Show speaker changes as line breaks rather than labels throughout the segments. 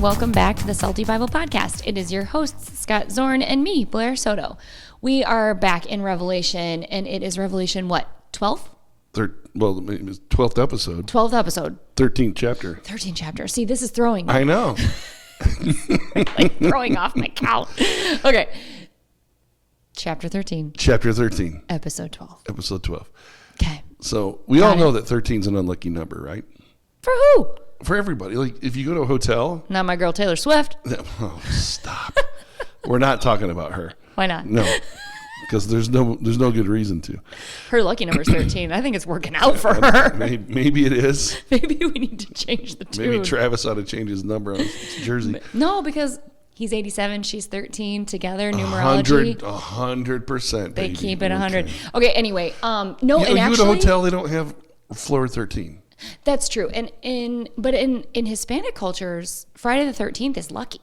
welcome back to the Salty Bible Podcast. It is your hosts, Scott Zorn and me, Blair Soto. We are back in Revelation, and it is Revelation, what, 12?
Well, it was 12th episode.
12th episode.
13th chapter.
13th chapter. See, this is throwing me.
I know.
Like throwing off my count. Okay. Chapter 13.
Chapter 13.
Episode 12.
Episode 12.
Okay.
So we all know that 13 is an unlucky number, right?
For who?
For everybody. Like if you go to a hotel.
Not my girl Taylor Swift.
Oh, stop. We're not talking about her.
Why not?
No. Because there's no good reason to.
Her lucky number is 13. I think it's working out for her.
Maybe it is.
Maybe we need to change the tune.
Maybe Travis ought to change his number on his jersey.
No, because he's 87, she's 13 together, numerology.
100%.
They
baby.
keep it 100. Okay, anyway, no, and
you
actually,
at a hotel, they don't have floor 13.
That's true. And in Hispanic cultures, Friday the 13th is lucky.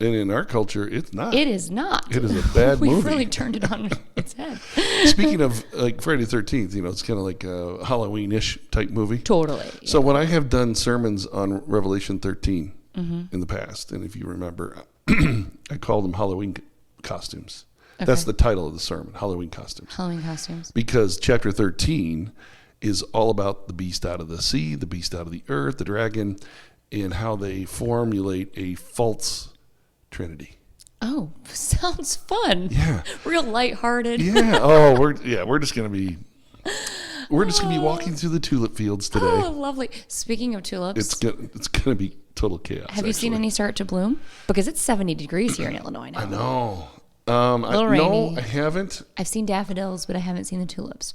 And in our culture, it's not.
It is not.
It is a bad movie.
We've really turned it on its head.
Speaking of like Friday the 13th, it's kind of like a Halloween-ish type movie.
Totally.
So when I have done sermons on Revelation 13 in the past, and if you remember, I call them Halloween costumes. Okay. That's the title of the sermon, Halloween costumes.
Halloween costumes.
Because chapter 13 is all about the beast out of the sea, the beast out of the earth, the dragon, and how they formulate a false Trinity.
Oh, sounds fun.
Yeah.
Real lighthearted.
Yeah. Oh, we're just gonna be walking through the tulip fields today.
Oh, lovely. Speaking of tulips,
It's gonna be total chaos.
Have you seen any start to bloom? Because it's 70 degrees here in Illinois now.
I know.
A little rainy.
No, I haven't.
I've seen daffodils, but I haven't seen the tulips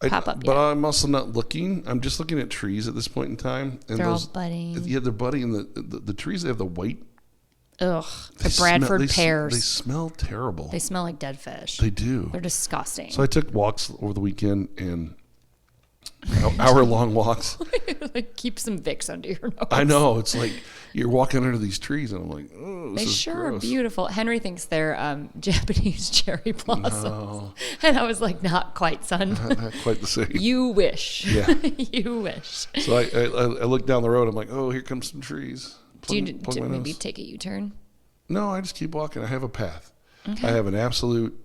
pop up yet.
But I'm also not looking. I'm just looking at trees at this point in time. And
they're all budding.
Yeah, they're budding. And the trees, they have the white.
Ugh, the Bradford pears.
They smell terrible.
They smell like dead fish.
They do.
They're disgusting.
So I took walks over the weekend and hour-long walks.
Like keep some Vicks under your nose.
I know. It's like you're walking under these trees, and I'm like, oh, this
they
is
sure
gross.
are beautiful. Henry thinks they're Japanese cherry blossoms.
No.
And I was like, not quite, son.
Not quite the same.
You wish.
Yeah.
You wish.
So I look down the road. I'm like, oh, here comes some trees.
Do you maybe take a U-turn?
No, I just keep walking. I have a path.
Okay.
I have an absolute,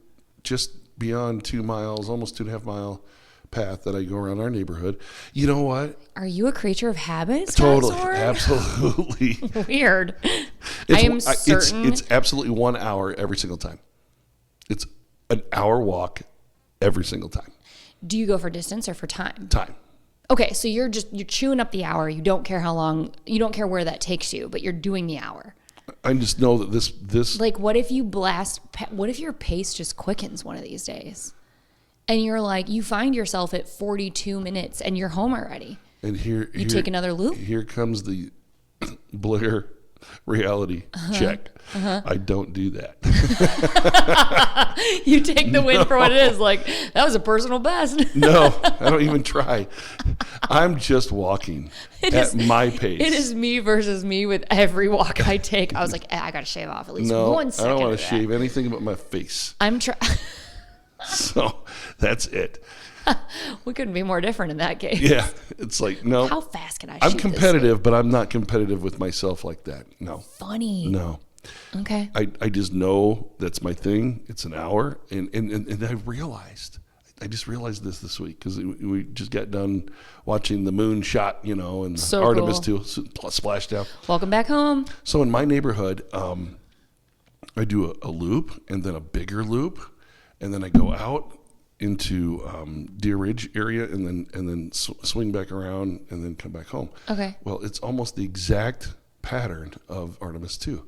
just beyond 2 miles, almost 2.5 mile path that I go around our neighborhood. You know what?
Are you a creature of habit?
Totally,
Scott Zorn?
absolutely.
Weird. I am certain.
It's absolutely 1 hour every single time. It's an hour walk every single time.
Do you go for distance or for time?
Time.
Okay, so you're chewing up the hour. You don't care how long, you don't care where that takes you, but you're doing the hour.
I just know that this
like, what if your pace just quickens one of these days? And you're like, you find yourself at 42 minutes and you're home already.
And here
take another loop?
Here comes the Blair reality check. I don't do that.
You take the win for what it is. Like, that was a personal best.
No, I don't even try. I'm just walking my pace.
It is me versus me with every walk I take. I was like, I got to shave off at least 1 second.
I don't want to shave anything but my face.
I'm trying.
So that's it.
We couldn't be more different in that case.
Yeah, it's like, no.
How fast can I shoot
I'm competitive, but I'm not competitive with myself like that. No.
Funny.
No.
Okay.
I just know that's my thing. It's an hour. And I just realized this week because we just got done watching the moon shot, and
so
Artemis
cool.
2 splashdown.
Welcome back home.
So in my neighborhood, I do a loop and then a bigger loop. And then I go out into Deer Ridge area and then swing back around and then come back home.
Okay.
Well, it's almost the exact pattern of Artemis 2.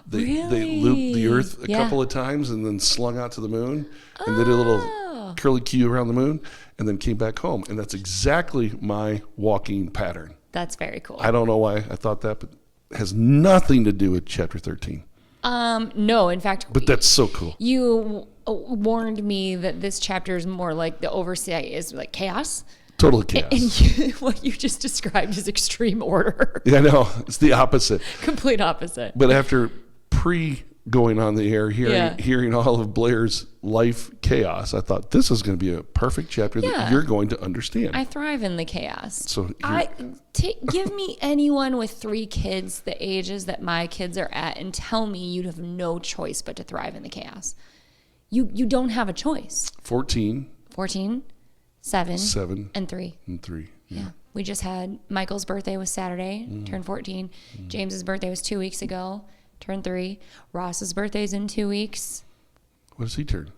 Really?
They looped the Earth a couple of times and then slung out to the moon and did a little curly Q around the moon and then came back home. And that's exactly my walking pattern.
That's very cool.
I don't know why I thought that, but it has nothing to do with chapter 13.
No, in fact.
But that's so cool.
You warned me that this chapter is more like the oversight is like chaos.
Total chaos.
And what you just described is extreme order.
Yeah, I know. It's the opposite.
Complete opposite.
But after pre going on the air, hearing all of Blair's life chaos, I thought this is going to be a perfect chapter that you're going to understand.
I thrive in the chaos.
So
give me anyone with 3 kids, the ages that my kids are at, and tell me you'd have no choice but to thrive in the chaos. You don't have a choice.
14,
7, and 3.
And 3.
Yeah. We just had Michael's birthday was Saturday, turned 14. James's birthday was 2 weeks ago, turned 3. Ross's birthday's in 2 weeks.
What does he turn?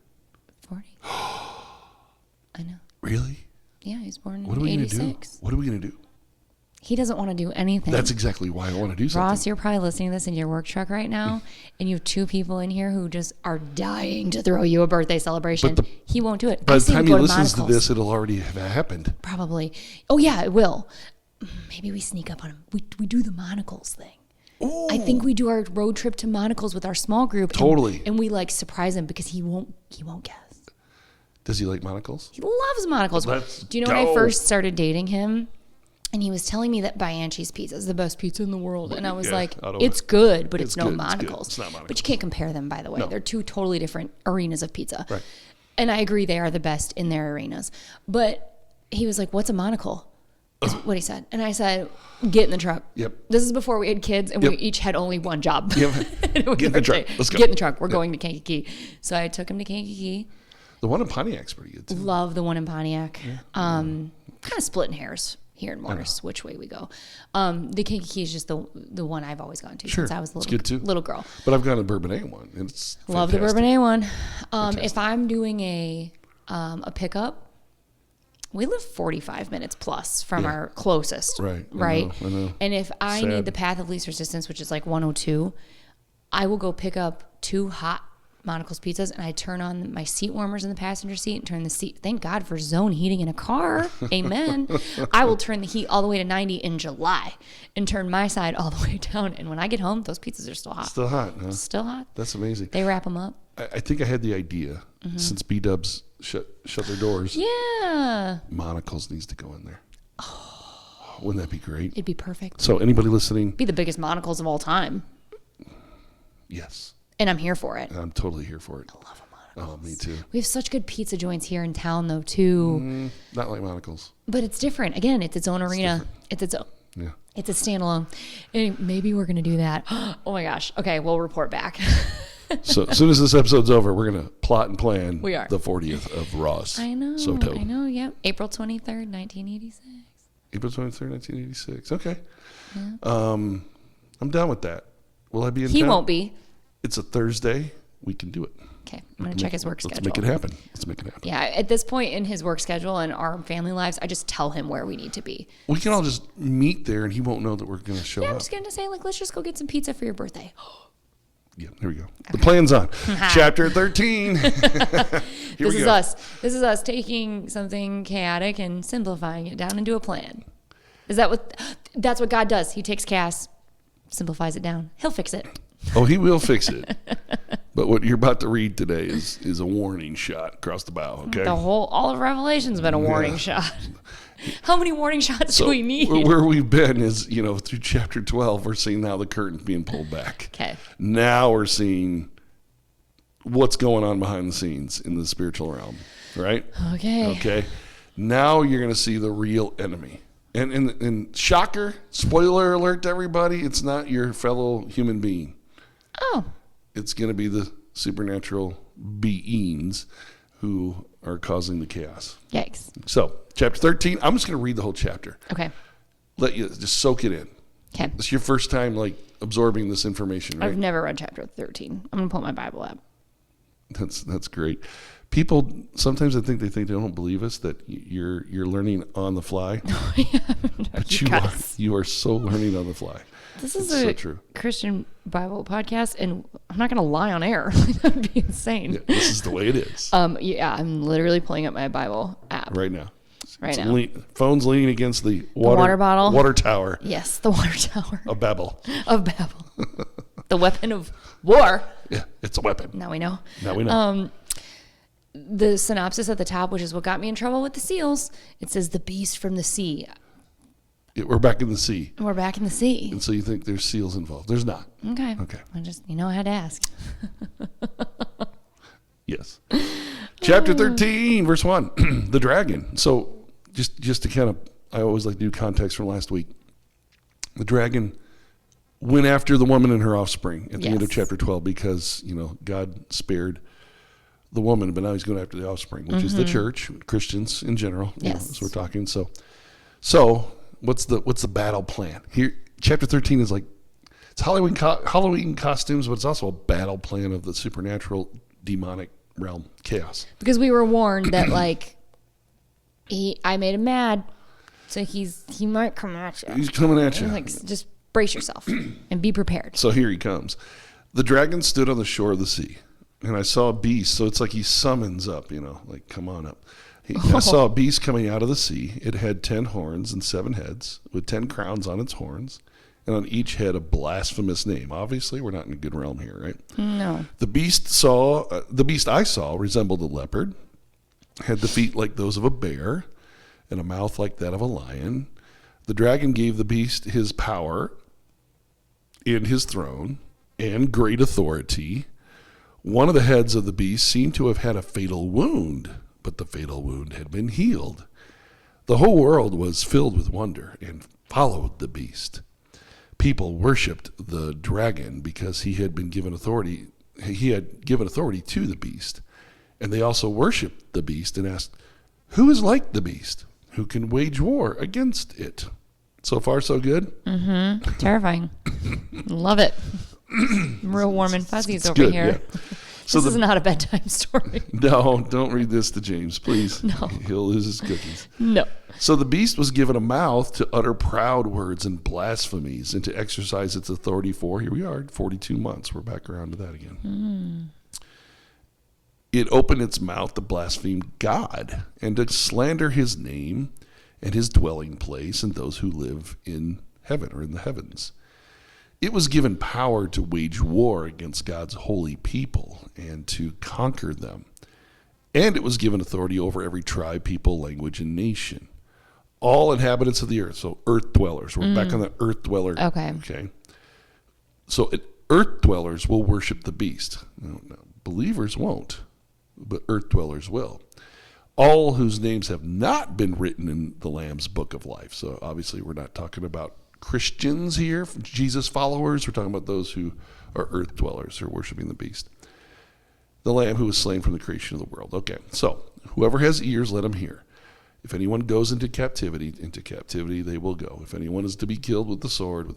40. I know.
Really?
Yeah, he was born
What are
in
we
86.
going to do? What are we going to do?
He doesn't want to do anything.
That's exactly why I want to do something.
Ross, you're probably listening to this in your work truck right now, and you have 2 people in here who just are dying to throw you a birthday celebration. He won't do it.
By the time he listens to this, it'll already have happened.
Probably. Oh, yeah, it will. Maybe we sneak up on him. We do the monocles thing. Ooh. I think we do our road trip to monocles with our small group.
Totally.
And we like surprise him because he won't guess.
Does he like monocles?
He loves monocles. Do you know when I first started dating him? And he was telling me that Bianchi's pizza is the best pizza in the world. And I was like, it's good, but it's no monocles.
It's not monocles.
But you can't compare them, by the way. No. They're 2 totally different arenas of pizza.
Right.
And I agree they are the best in their arenas. But he was like, what's a monocle? Is what he said. And I said, get in the truck.
Yep.
This is before we had kids and we each had only one job.
Yep. Get in the truck. Let's go.
Get in the truck. We're going to Kankakee. So I took him to Kankakee.
The one in Pontiac's pretty good too.
Love the one in Pontiac. Yeah. Kind of splitting hairs here in Morris, which way we go. The Kankakee is just the one I've always gone to since I was a little girl.
But I've gone to the Bourbonnais one, and it's
love
fantastic.
The Bourbonnais one. If I'm doing a pickup, we live 45 minutes plus from our closest.
Right. I know.
And if I need the path of least resistance, which is like 102, I will go pick up 2 hot Monocle's pizzas, and I turn on my seat warmers in the passenger seat and turn the seat. Thank God for zone heating in a car. Amen. I will turn the heat all the way to 90 in July and turn my side all the way down. And when I get home, those pizzas are still hot.
Still hot, huh?
Still hot.
That's amazing.
They wrap them up.
I think I had the idea since B-Dubs shut their doors.
Yeah.
Monocles needs to go in there. Oh, wouldn't that be great?
It'd be perfect.
So anybody listening?
Be the biggest Monocles of all time.
Yes.
And I'm here for it.
I'm totally here for it.
I love Monocles.
Oh, me too.
We have such good pizza joints here in town, though, too.
Not like Monocles.
But it's different. Again, it's its own arena. It's its own.
Yeah.
It's a standalone. And maybe we're going to do that. Oh, my gosh. Okay, we'll report back.
So as soon as this episode's over, we're going to plot and plan
the
40th of Ross.
I know.
Soto.
I know, yep. April 23rd, 1986.
April 23rd, 1986. Okay.
Yeah.
I'm down with that. Will I be in town?
He won't be.
It's a Thursday. We can do it.
Okay. I'm going to check his work schedule.
Let's make it happen.
Yeah. At this point in his work schedule and our family lives, I just tell him where we need to be.
We can all just meet there and he won't know that we're going to show up.
I'm just going to say, let's just go get some pizza for your birthday.
Yeah, there we go. Okay. The plan's on. Chapter 13.
This is us. This is us taking something chaotic and simplifying it down into a plan. That's what God does. He takes chaos, simplifies it down. He'll fix it.
Oh, he will fix it. But what you're about to read today is a warning shot across the bow, okay?
All of Revelation's been a warning shot. How many warning shots do we need?
Where we've been is, through chapter 12, we're seeing now the curtain's being pulled back.
Okay.
Now we're seeing what's going on behind the scenes in the spiritual realm, right? Okay. Now you're going to see the real enemy. And shocker, spoiler alert to everybody, it's not your fellow human being.
Oh.
It's going to be the supernatural beings who are causing the chaos.
Yikes.
So, chapter 13, I'm just going to read the whole chapter.
Okay.
Let you just soak it in.
Okay.
It's your first time, absorbing this information, right?
I've never read chapter 13. I'm going to pull my Bible up.
That's great. People, sometimes they don't believe us that you're learning on the fly. But you are so learning on the fly.
This is so true. Christian Bible podcast, and I'm not going to lie on air. That would be insane.
Yeah, this is the way it is.
I'm literally pulling up my Bible app
right now.
Phone's
leaning against the water
bottle,
water tower.
Yes, the water tower
of Babel.
The weapon of war.
Yeah, it's a weapon.
Now we know. The synopsis at the top, which is what got me in trouble with the seals, it says the beast from the sea.
We're back in the sea.
We're back in the sea.
And so you think there's seals involved. There's not.
Okay.
Okay.
I had to ask.
Yes. Chapter 13, verse 1, the dragon. So just to kind of, I always like to do context from last week. The dragon went after the woman and her offspring at the end of chapter 12 because, God spared the woman, but now he's going after the offspring, which is the church, Christians in general.
Yes.
So we're talking. So what's the battle plan? Here, chapter 13 is like, it's Halloween costumes, but it's also a battle plan of the supernatural demonic realm chaos.
Because we were warned that I made him mad, so he might come at you.
He's coming at you.
Just brace yourself and be prepared.
So here he comes. The dragon stood on the shore of the sea, and I saw a beast. So it's like he summons up, come on up. I saw a beast coming out of the sea. It had 10 horns and 7 heads, with 10 crowns on its horns, and on each head a blasphemous name. Obviously, we're not in a good realm here, right?
No.
The beast I saw resembled a leopard, had the feet like those of a bear, and a mouth like that of a lion. The dragon gave the beast his power and his throne and great authority. One of the heads of the beast seemed to have had a fatal wound, but the fatal wound had been healed. The whole world was filled with wonder and followed the beast. People worshipped the dragon because he had given authority to the beast. And they also worshipped the beast and asked, "Who is like the beast? Who can wage war against it?" So far, so good?
Mm-hmm. Terrifying. Love it. I'm real warm and fuzzies over
good,
here.
Yeah. So
this is not a bedtime story.
No, don't read this to James, please.
No.
He'll lose his cookies.
No.
So the beast was given a mouth to utter proud words and blasphemies and to exercise its authority for, here we are, 42 months. We're back around to that again. It opened its mouth to blaspheme God and to slander his name and his dwelling place and those who live in heaven or in the heavens. It was given power to wage war against God's holy people and to conquer them. And it was given authority over every tribe, people, language, and nation. All inhabitants of the earth, so earth dwellers. We're back on the earth dweller. Okay. So earth dwellers will worship the beast. No, believers won't, but earth dwellers will. All whose names have not been written in the Lamb's book of life. So obviously we're not talking about Christians here, Jesus followers. We're talking about those who are earth dwellers who are worshiping the beast. The Lamb who was slain from the creation of the world. Okay, so whoever has ears, let him hear. If anyone goes into captivity they will go. If anyone is to be killed with the sword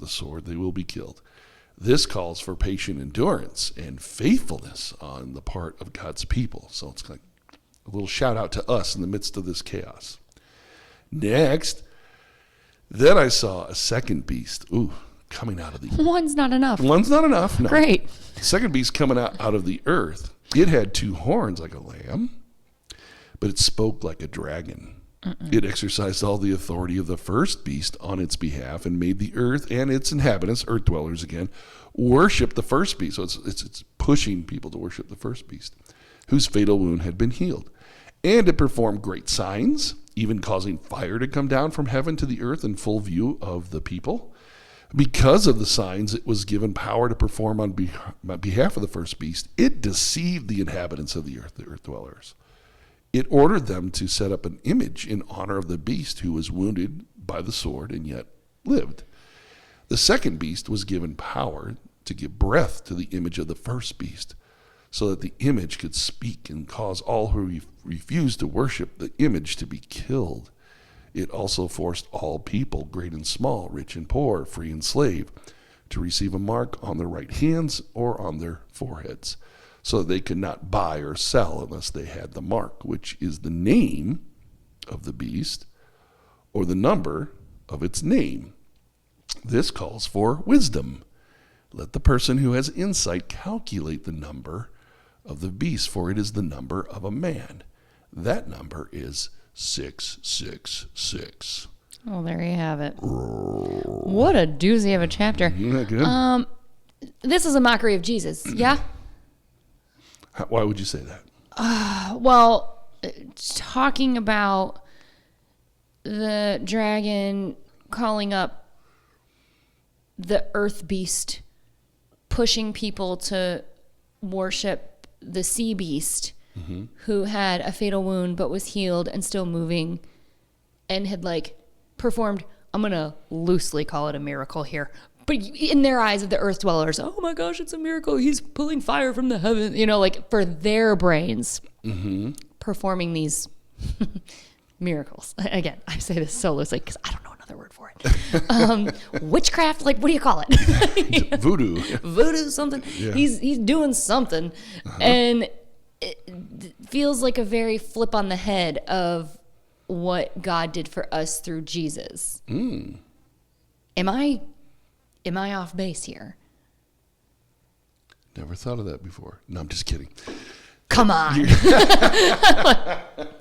they will be killed. This calls for patient endurance and faithfulness on the part of God's people. So it's like a little shout out to us in the midst of this chaos. Next, then I saw a second beast. Coming out of the...
One's not enough.
One's not enough, no.
Great.
The second beast coming out of the earth. It had 2 horns like a lamb, but it spoke like a dragon. It exercised all the authority of the first beast on its behalf and made the earth and its inhabitants, earth dwellers again, worship the first beast. So it's pushing people to worship the first beast, whose fatal wound had been healed. And it performed great signs, even causing fire to come down from heaven to the earth in full view of the people. Because of the signs it was given power to perform on behalf of the first beast, it deceived the inhabitants of the earth dwellers. It ordered them to set up an image in honor of the beast who was wounded by the sword and yet lived. The second beast was given power to give breath to the image of the first beast, so that the image could speak and cause all who refused to worship the image to be killed. It also forced all people, great and small, rich and poor, free and slave, to receive a mark on their right hands or on their foreheads, so that they could not buy or sell unless they had the mark, which is the name of the beast or the number of its name. This calls for wisdom. Let the person who has insight calculate the number of the beast, for it is the number of a man. That number is 666.
Oh, there you have it. What a doozy of a chapter.
Isn't that good?
This is a mockery of Jesus, yeah?
Why would you say that?
Well, talking about the dragon calling up the earth beast, pushing people to worship the sea beast, who had a fatal wound but was healed and still moving and had like performed, I'm going to loosely call it a miracle here, but in their eyes of the earth dwellers, oh my gosh, it's a miracle. He's pulling fire from the heavens, you know, like for their brains, performing these miracles. Again, I say this so loosely because I don't know another word for it. Witchcraft, like what do you call it? Voodoo, something. Yeah. He's doing something, and it feels like a very flip on the head of what God did for us through Jesus. Am I off base here?
Never thought of that before. No, I'm just kidding.
Come on.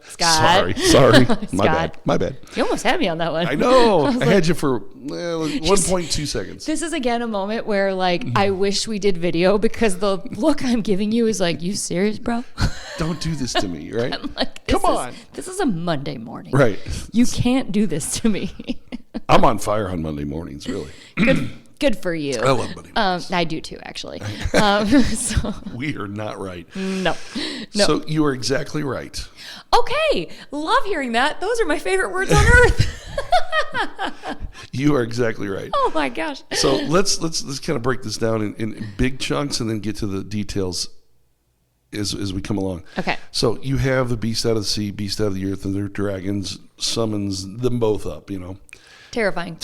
Scott.
Sorry. My bad.
You almost had me on that one.
I know. I had you for 1.2 seconds.
This is again a moment where like I wish we did video because the look I'm giving you is like, you serious, bro?
Don't do this to me, right?
I'm like,
Come on.
This is a Monday morning.
Right.
You can't do this to me.
I'm on fire on Monday mornings, really.
Good for you.
I love Monday mornings.
I do too, actually. So.
We are not right.
No.
So you are exactly right.
Okay. Love hearing that. Those are my favorite words on earth.
You are exactly right.
Oh my gosh.
So let's kind of break this down in big chunks and then get to the details as we come along.
Okay.
So you have the beast out of the sea, beast out of the earth, and their dragons summons them both up, you know.
Terrifying.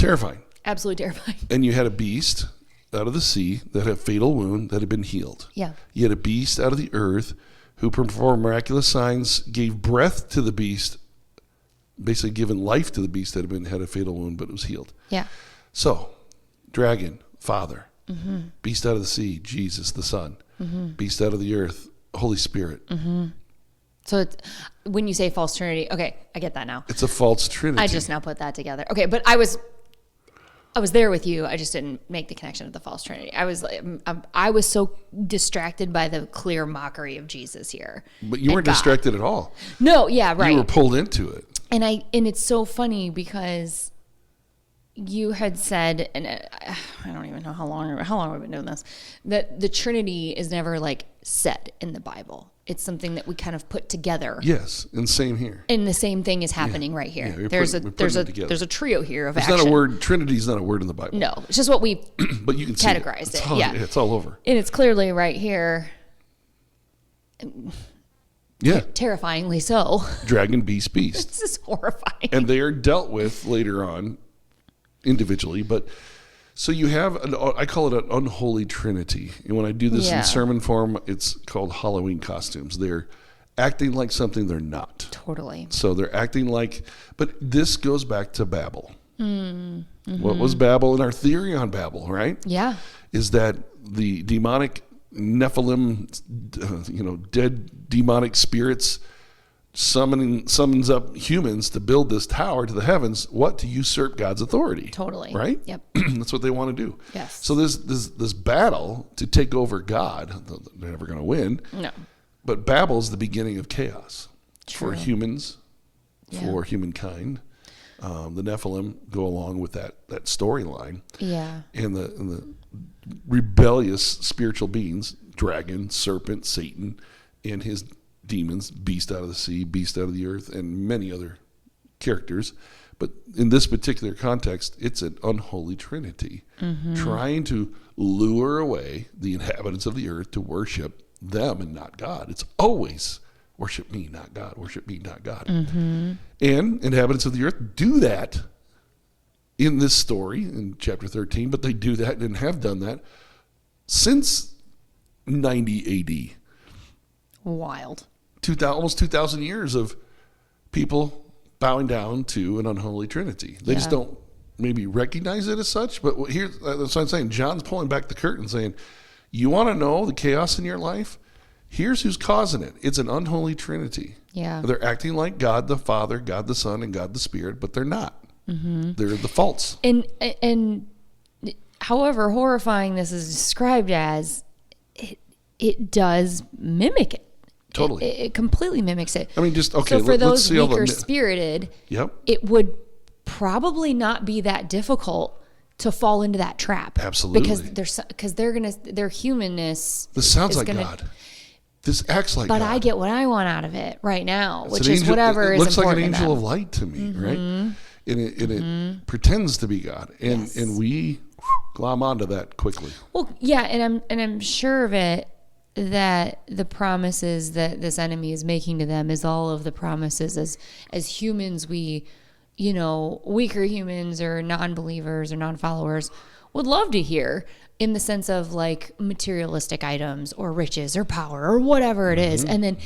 Absolutely terrifying.
And you had a beast out of the sea that had a fatal wound that had been healed.
Yeah.
You had a beast out of the earth who performed miraculous signs, gave breath to the beast, basically given life to the beast that had a fatal wound but was healed.
Yeah.
So, dragon, Father. Beast out of the sea, Jesus, the Son. Beast out of the earth, Holy Spirit.
So it's, when you say false trinity, okay, I get that now.
It's a false trinity.
I just now put that together. Okay, but I was there with you. I just didn't make the connection of the false trinity. I was so distracted by the clear mockery of Jesus here.
But you weren't distracted at all.
No, yeah, right.
You were pulled into it.
And it's so funny because you had said, and I don't even know how long we've been doing this, that the Trinity is never like said in the Bible. It's something that we kind of put together.
Yes, and same here.
And the same thing is happening right here.
Yeah,
there's a trio here of action.
It's not a word. Trinity is not a word in the Bible.
No, it's just what we
but you can
categorized
see
it. Yeah,
it's all over.
And it's clearly right here.
Yeah,
terrifyingly so.
Dragon, beast.
This is horrifying.
And they are dealt with later on individually, but so you have I call it an unholy trinity. And when I do this in sermon form, it's called Halloween costumes. They're acting like something they're not.
Totally.
So they're acting like, but this goes back to Babel. What was Babel? And our theory on Babel, right?
Yeah.
Is that the demonic Nephilim, dead demonic spirits summons up humans to build this tower to the heavens, to usurp God's authority.
Totally.
Right?
Yep.
That's what they want to do.
Yes.
So there's this battle to take over God. They're never going to win.
No.
But Babel's the beginning of chaos.
True.
For humans, for humankind. The Nephilim go along with that storyline.
Yeah.
And the rebellious spiritual beings, dragon, serpent, Satan, and his demons, beast out of the sea, beast out of the earth, and many other characters. But in this particular context, it's an unholy trinity trying to lure away the inhabitants of the earth to worship them and not God. It's always worship me, not God. Worship me, not God. And inhabitants of the earth do that in this story in chapter 13, but they do that and have done that since 90 AD.
Wild.
Almost 2,000 years of people bowing down to an unholy trinity. They just don't maybe recognize it as such. But that's what I'm saying. John's pulling back the curtain saying, you want to know the chaos in your life? Here's who's causing it. It's an unholy trinity.
Yeah.
They're acting like God the Father, God the Son, and God the Spirit, but they're not. They're the false.
And however horrifying this is described as, it does mimic it.
Totally.
It completely mimics it.
I mean, just, okay.
So for those
let's see
weaker spirited,
Yep.
it would probably not be that difficult to fall into that trap.
Absolutely.
Because their humanness.
This sounds like God. This acts like
but
God.
I get what I want out of it right now,
It's
which
an
is
angel,
whatever
it
is
looks like an
important
angel
to them.
of light to me, right? And it pretends to be God, and we glom onto that quickly.
Well, yeah, and I'm sure of it that the promises that this enemy is making to them is all of the promises as humans we, weaker humans or non-believers or non-followers would love to hear, in the sense of like materialistic items or riches or power or whatever it is. And then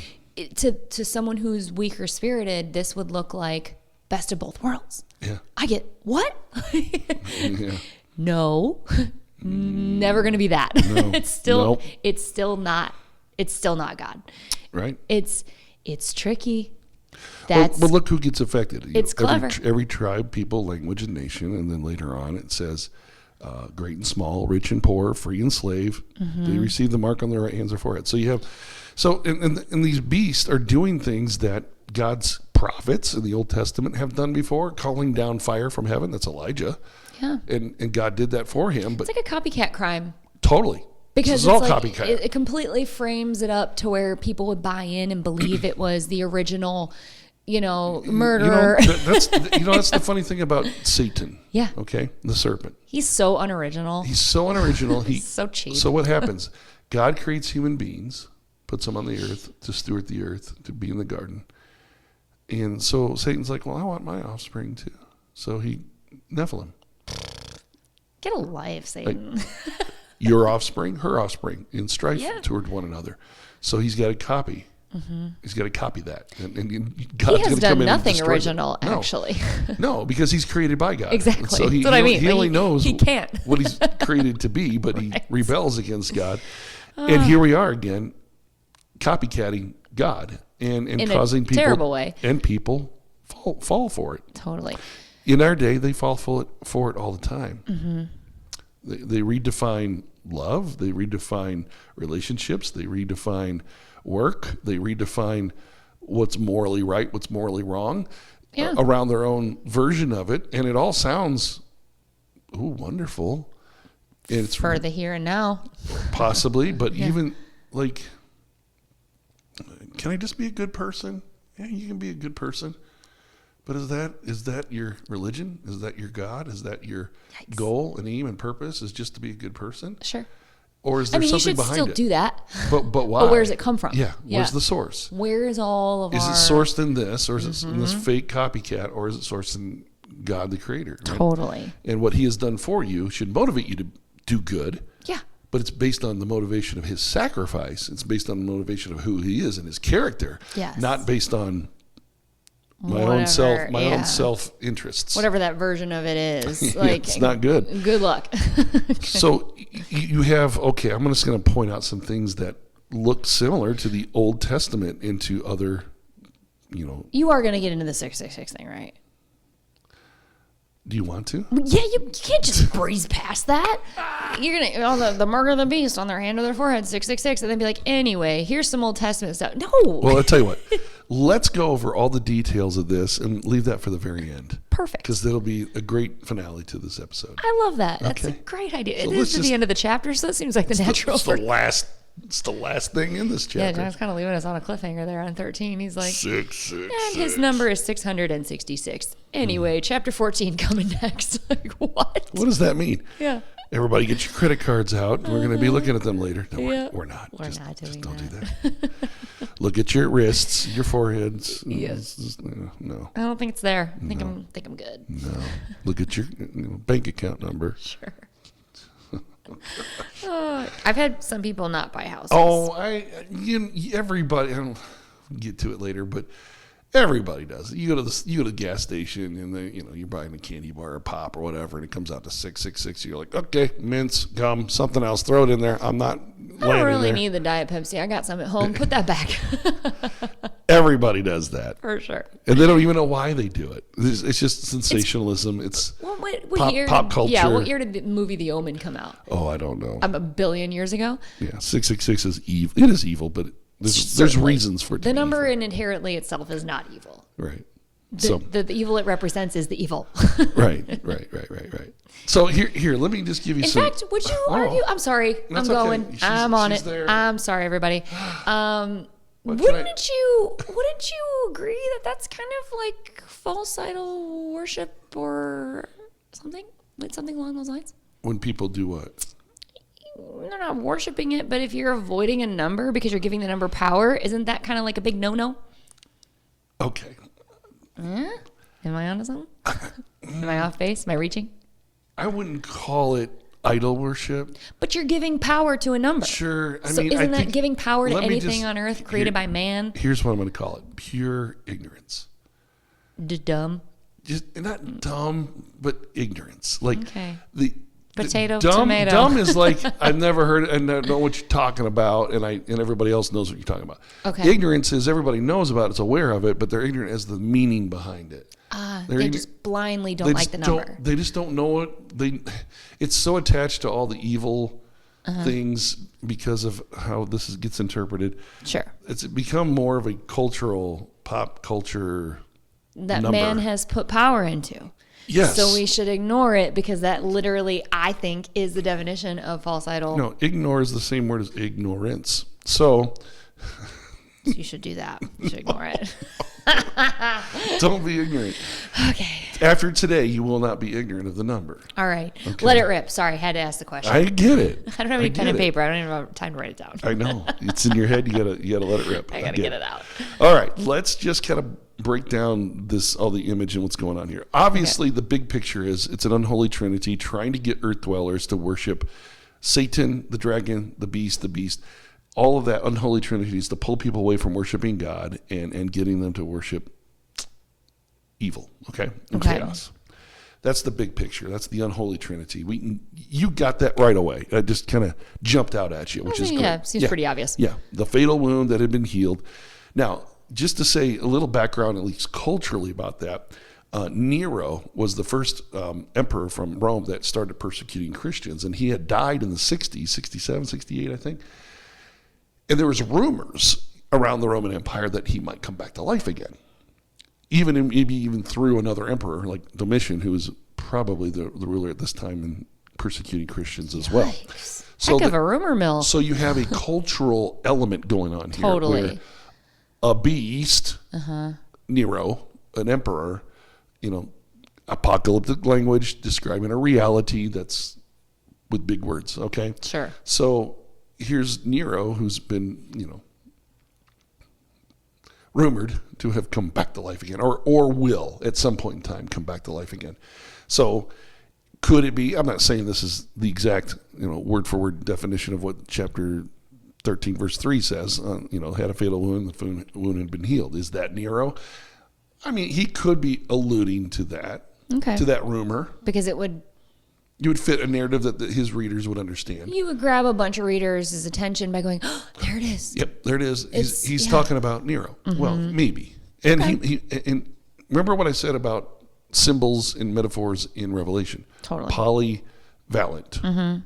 to someone who's weaker spirited, this would look like best of both worlds.
Yeah.
I get what?
Yeah.
No, never going to be that.
No.
It's still
Nope.
it's still not God.
Right.
It's tricky.
But look who gets affected.
It's clever.
Every tribe, people, language, and nation, and then later on it says, great and small, rich and poor, free and slave, they receive the mark on their right hands or forehead. So you have, and these beasts are doing things that God's prophets in the Old Testament have done before, calling down fire from heaven. That's Elijah.
Yeah.
And God did that for him. But
It's like a copycat crime.
Totally.
Because
it's all
like,
copycat.
it completely frames it up to where people would buy in and believe it was the original, murderer.
That's the funny thing about Satan.
Yeah.
Okay? The serpent.
He's so unoriginal.
He's so unoriginal.
He's so cheap.
So what happens? God creates human beings, puts them on the earth to steward the earth, to be in the garden. And so Satan's like, well, I want my offspring too. So he, Nephilim.
Get a life, Satan.
Your offspring, her offspring, in strife
Yeah.
toward one another. So he's got to copy. He's got to copy that. And
He
God's
has
gonna
done
come in and
nothing
destroy
original,
that. No.
actually.
No, because he's created by God.
Exactly.
So
That's what I mean.
He only knows
he can't.
what he's created to be, but he
Right.
rebels against God. And here we are again, copycatting God and
In
causing
a
people
terrible way.
And people fall for it.
Totally.
In our day, they fall for it all the time. They redefine love. They redefine relationships. They redefine work. They redefine what's morally right, what's morally wrong,
Yeah.
around their own version of it. And it all sounds, wonderful. And it's
For the here and now.
possibly, but even like, can I just be a good person? Yeah, you can be a good person. But is that your religion? Is that your God? Is that your goal and aim and purpose, is just to be a good person?
Sure.
Or is there
you
something
should
behind
still
it?
do that.
But why?
But where does it come from?
Yeah. Where's the source?
Where is all of
Is
our...
it sourced in this, or is it in this fake copycat, or is it sourced in God the Creator? Right?
Totally.
And what He has done for you should motivate you to do good.
Yeah.
But it's based on the motivation of His sacrifice. It's based on the motivation of who He is and His character.
Yes.
Not based on my
Whatever,
own self interests.
Whatever that version of it is.
Yeah,
Like,
it's not good.
Good luck.
So you have, I'm just going to point out some things that look similar to the Old Testament into other,
You are going to get into the 666 thing, right?
Do you want to?
Yeah, you can't just breeze past that. You're gonna the mark of the beast on their hand or their forehead, 666, and then be like, anyway, here's some Old Testament stuff. No.
Well, I'll tell you what. Let's go over all the details of this and leave that for the very end.
Perfect.
Because that'll be a great finale to this episode.
I love that. That's a
Okay.
great idea.
So
It
let's
is at
just-
the end of the chapter, so that seems like the natural.
It's the last thing in this
Yeah,
chapter.
John's kind of leaving us on a cliffhanger there on 13. He's like,
666.
and his number is 666. Anyway, chapter 14 coming next. Like, what?
What does that mean?
Yeah.
Everybody get your credit cards out. We're going to be looking at them later. No,
Yeah.
we're not.
We're
Just
not doing
don't
that.
do that. Look at your wrists, your foreheads.
Yes.
No.
I don't think it's there. I think I'm good.
No. Look at your bank account number.
Sure. I've had some people not buy houses.
Oh, everybody. I don't get to it later, but everybody does. You go to the gas station and you're buying a candy bar or pop or whatever, and it comes out to 666. You're like, okay, mints, gum, something else. Throw it in there. I'm not.
I don't really need the Diet Pepsi. I got some at home. Put that back.
Everybody does that.
For sure.
And they don't even know why they do it. It's just sensationalism. It's
What year?
pop culture.
Yeah, what year did the movie The Omen come out?
Oh, I don't know.
A billion years ago?
Yeah, 666 is evil. It is evil, but there's
Certainly.
reasons for it to
The
be
number
evil.
in inherently itself is not evil.
Right.
The evil it represents is the evil.
Right. So here, let me just give you
In
some.
fact, would you argue? I'm sorry.
That's
I'm going.
okay.
I'm on
she's
it.
there.
I'm sorry, everybody.
Wouldn't
You agree that that's kind of like false idol worship or something? Like something along those lines?
When people do what?
They're not worshiping it, but if you're avoiding a number because you're giving the number power, isn't that kind of like a big no-no?
Okay.
Am I onto something? Am I off base? Am I reaching?
I wouldn't call it idol worship.
But you're giving power to a number.
Sure.
So isn't that giving power to anything on earth created by man?
Here's what I'm going to call it. Pure ignorance.
Dumb.
Just not dumb, but ignorance. Like
Okay.
the
Potato,
dumb,
tomato.
Dumb is like I've never heard it and I know what you're talking about, and everybody else knows what you're talking about.
Okay.
Ignorance is everybody knows about it, is aware of it, but they're ignorant as the meaning behind it.
They just blindly don't like the number.
They just don't know it. It's so attached to all the evil things because of how this gets interpreted.
Sure.
It's become more of a cultural, pop culture
That
number.
man has put power into.
Yes.
So we should ignore it because that literally, I think, is the definition of false idol.
No, ignore is the same word as ignorance. So
You should do that. You should ignore it.
don't be ignorant.
Okay.
After today, you will not be ignorant of the number.
All right.
Okay.
Let it rip. Sorry, I had to ask the question.
I get it.
I don't have any pen and paper. I don't even have time to write it down.
I know. It's in your head. You gotta let it rip.
I gotta get it out.
All right. Let's just kind of break down all the image and what's going on here. Obviously, the big picture is it's an unholy trinity trying to get earth dwellers to worship Satan, the dragon, the beast. All of that unholy trinity is to pull people away from worshiping God and getting them to worship evil, and chaos. That's the big picture. That's the unholy trinity. You got that right away. It just kind of jumped out at you, which is great.
Yeah, seems pretty obvious.
Yeah, the fatal wound that had been healed. Now, just to say a little background, at least culturally, about that, Nero was the first emperor from Rome that started persecuting Christians, and he had died in the 60s, 67, 68, I think. And there was rumors around the Roman Empire that he might come back to life again, maybe even through another emperor like Domitian, who was probably the ruler at this time and persecuting Christians as well.
Heck of a rumor mill.
So you have a cultural element going on here.
Totally.
Where a beast, Nero, an emperor, apocalyptic language describing a reality that's with big words, okay?
Sure.
So here's Nero, who's been, rumored to have come back to life again, or will at some point in time come back to life again. So could it be, I'm not saying this is the exact, word for word definition of what chapter 13 verse 3 says, had a fatal wound, the wound had been healed. Is that Nero? I mean, he could be alluding to that, to that rumor.
Because you
would fit a narrative that his readers would understand. You
would grab a bunch of readers' attention by going, oh, there it is.
Yep, there it is. He's talking about Nero. Well, maybe. And he remember what I said about symbols and metaphors in Revelation?
Totally.
Polyvalent.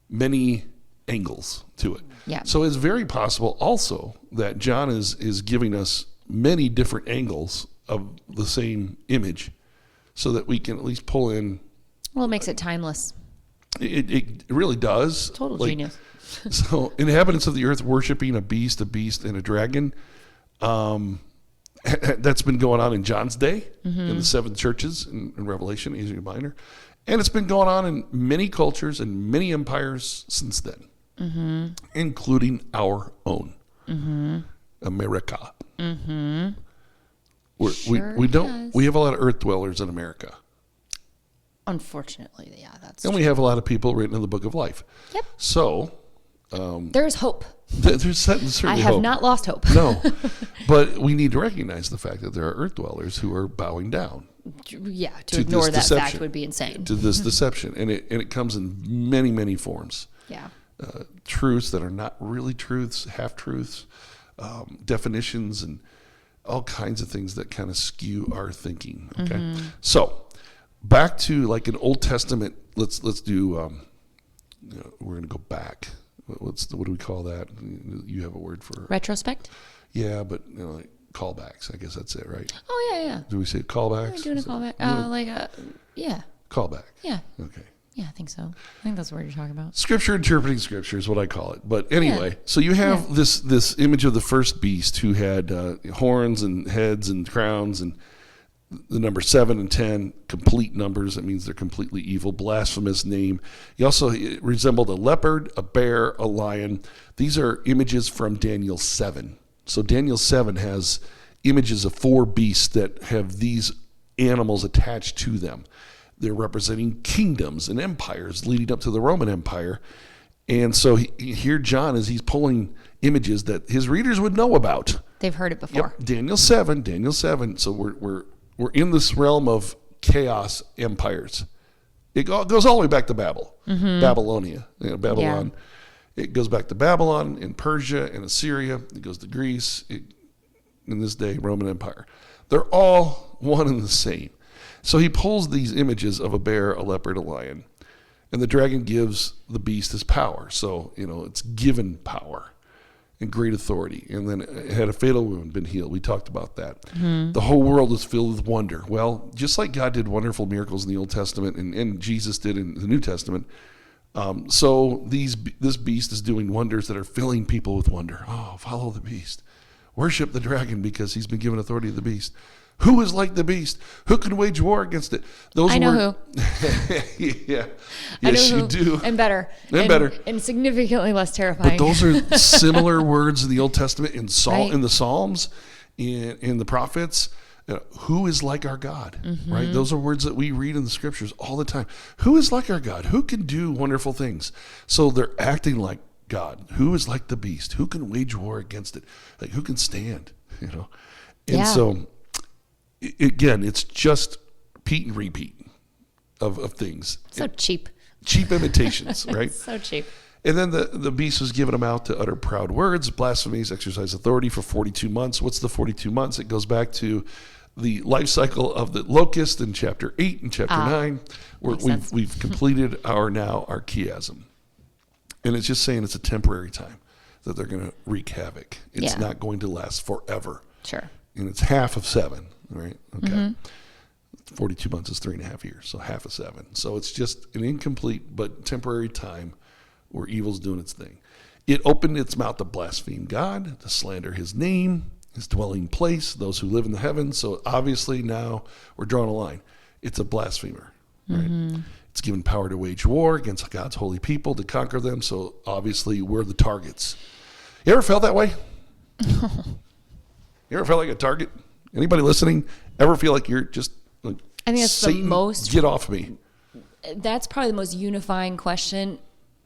Many angles to it.
Yeah.
So it's very possible also that John is giving us many different angles of the same image so that we can at least pull in.
Well, it makes it timeless.
It really does.
Total genius.
So inhabitants of the earth worshiping a beast, and a dragon. That's been going on in John's day in the 7 churches in Revelation, Asia Minor. And it's been going on in many cultures and many empires since then, including our own, America. We have a lot of earth dwellers in America.
Unfortunately, yeah, that's
and
true.
we have a lot of people written in the book of life.
Yep.
So
there's hope.
There's certainly
I have
hope.
not lost hope.
No, but we need to recognize the fact that there are earth dwellers who are bowing down.
Yeah, to ignore that
deception,
fact would be insane.
To this deception, and it comes in many, many forms.
Yeah.
Truths that are not really truths, half truths, definitions, and all kinds of things that kind of skew our thinking. Okay, so back to like an Old Testament. Let's do. We're going to go back. What do we call that? You have a word for
retrospect?
Yeah, but callbacks. I guess that's it, right?
Oh, yeah.
Do we say callbacks?
We're doing a callback. Yeah.
Callback.
Yeah.
Okay.
Yeah, I think so. I think that's what you're talking about.
Scripture interpreting scripture is what I call it. But anyway, so you have this image of the first beast who had horns and heads and crowns, and the number 7 and 10, complete numbers. That means they're completely evil, blasphemous name. He also resembled a leopard, a bear, a lion. These are images from Daniel 7. So Daniel 7 has images of 4 beasts that have these animals attached to them. They're representing kingdoms and empires leading up to the Roman Empire. And so here John he's pulling images that his readers would know about.
They've heard it before.
Yep, Daniel 7. So we're in this realm of chaos empires. It goes all the way back to Babylonia, Babylon. Yeah. It goes back to Babylon and Persia and Assyria. It goes to Greece. In this day, Roman Empire. They're all one and the same. So he pulls these images of a bear, a leopard, a lion, and the dragon gives the beast his power. So, it's given power and great authority. And then it had a fatal wound been healed. We talked about that. Mm-hmm. The whole world is filled with wonder. Well, just like God did wonderful miracles in the Old Testament and Jesus did in the New Testament, so this beast is doing wonders that are filling people with wonder. Oh, follow the beast. Worship the dragon because he's been given authority to the beast. Who is like the beast? Who can wage war against it?
I know who.
Yeah. Yes, you do.
And better.
Better.
And significantly less terrifying.
But those are similar words in the Old Testament, in
Right.
in the Psalms, in the prophets. Who is like our God? Mm-hmm. Right? Those are words that we read in the scriptures all the time. Who is like our God? Who can do wonderful things? So they're acting like God. Who is like the beast? Who can wage war against it? Like, who can stand? And so... Again, it's just repeat and repeat of things.
So cheap.
Cheap imitations, right?
So cheap.
And then the beast was giving them out to utter proud words, blasphemies, exercise authority for 42 months. What's the 42 months? It goes back to the life cycle of the locust in chapter 8 and chapter 9, where we've completed our chiasm. And it's just saying it's a temporary time that they're going to wreak havoc. It's not going to last forever.
Sure.
And it's half of 7, right? Okay. Mm-hmm. 42 months is 3.5 years, so half of 7. So it's just an incomplete but temporary time where evil's doing its thing. It opened its mouth to blaspheme God, to slander his name, his dwelling place, those who live in the heavens. So obviously now we're drawing a line. It's a blasphemer, right? Mm-hmm. It's given power to wage war against God's holy people, to conquer them. So obviously we're the targets. You ever felt that way? You ever felt like a target? Anybody listening ever feel like you're just like,
I think that's
Satan,
the most...
get off me.
That's probably the most unifying question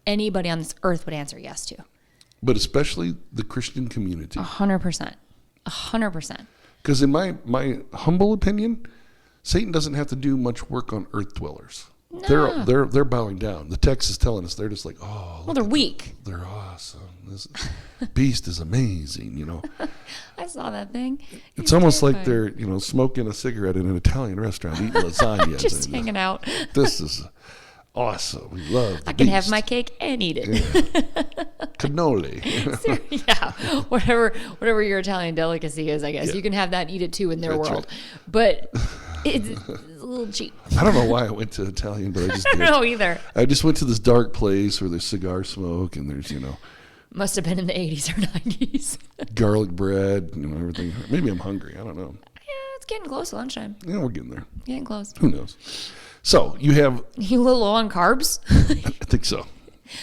anybody on this earth would answer yes to.
But especially the Christian community.
100%. 100%.
Because in my humble opinion, Satan doesn't have to do much work on earth dwellers. No. They're bowing down. The text is telling us they're just like, oh.
Well, they're weak.
They're awesome. This beast is amazing,
I saw that thing.
It's almost like they're, smoking a cigarette in an Italian restaurant, eating lasagna.
Just hanging out.
This is awesome. We love the
I can
beast.
have my cake and eat it.
Yeah. Cannoli.
Yeah. Whatever your Italian delicacy is, I guess. Yeah. You can have that and eat it too in their world. Right. But it's a little cheap.
I don't know why I went to Italian, but I just did.
I don't know either.
I just went to this dark place where there's cigar smoke and there's,
Must have been in the 80s or 90s.
Garlic bread, everything. Maybe I'm hungry. I don't know.
Yeah, it's getting close to lunchtime.
Yeah, we're getting there.
Getting close.
Who knows? So you have...
You a little low on carbs?
I think so.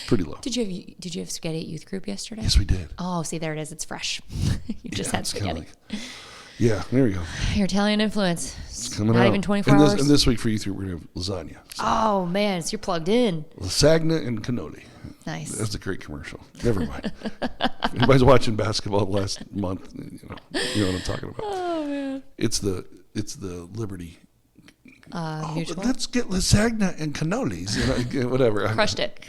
Pretty low.
Did you have spaghetti at youth group yesterday?
Yes, we did.
Oh, see, there it is. It's fresh. You just had spaghetti.
Yeah, there we go.
Your Italian influence.
It's coming
Not
out.
even 24 hours.
And this week for youth group, we're going to have lasagna. So.
Oh, man. So you're plugged in.
Lasagna and cannoli.
Nice.
That's a great commercial. Never mind. If anybody's watching basketball last month, you know what I'm talking about.
Oh, man.
It's the Liberty.
Mutual.
Let's get lasagna and cannolis. Whatever.
Crushed it.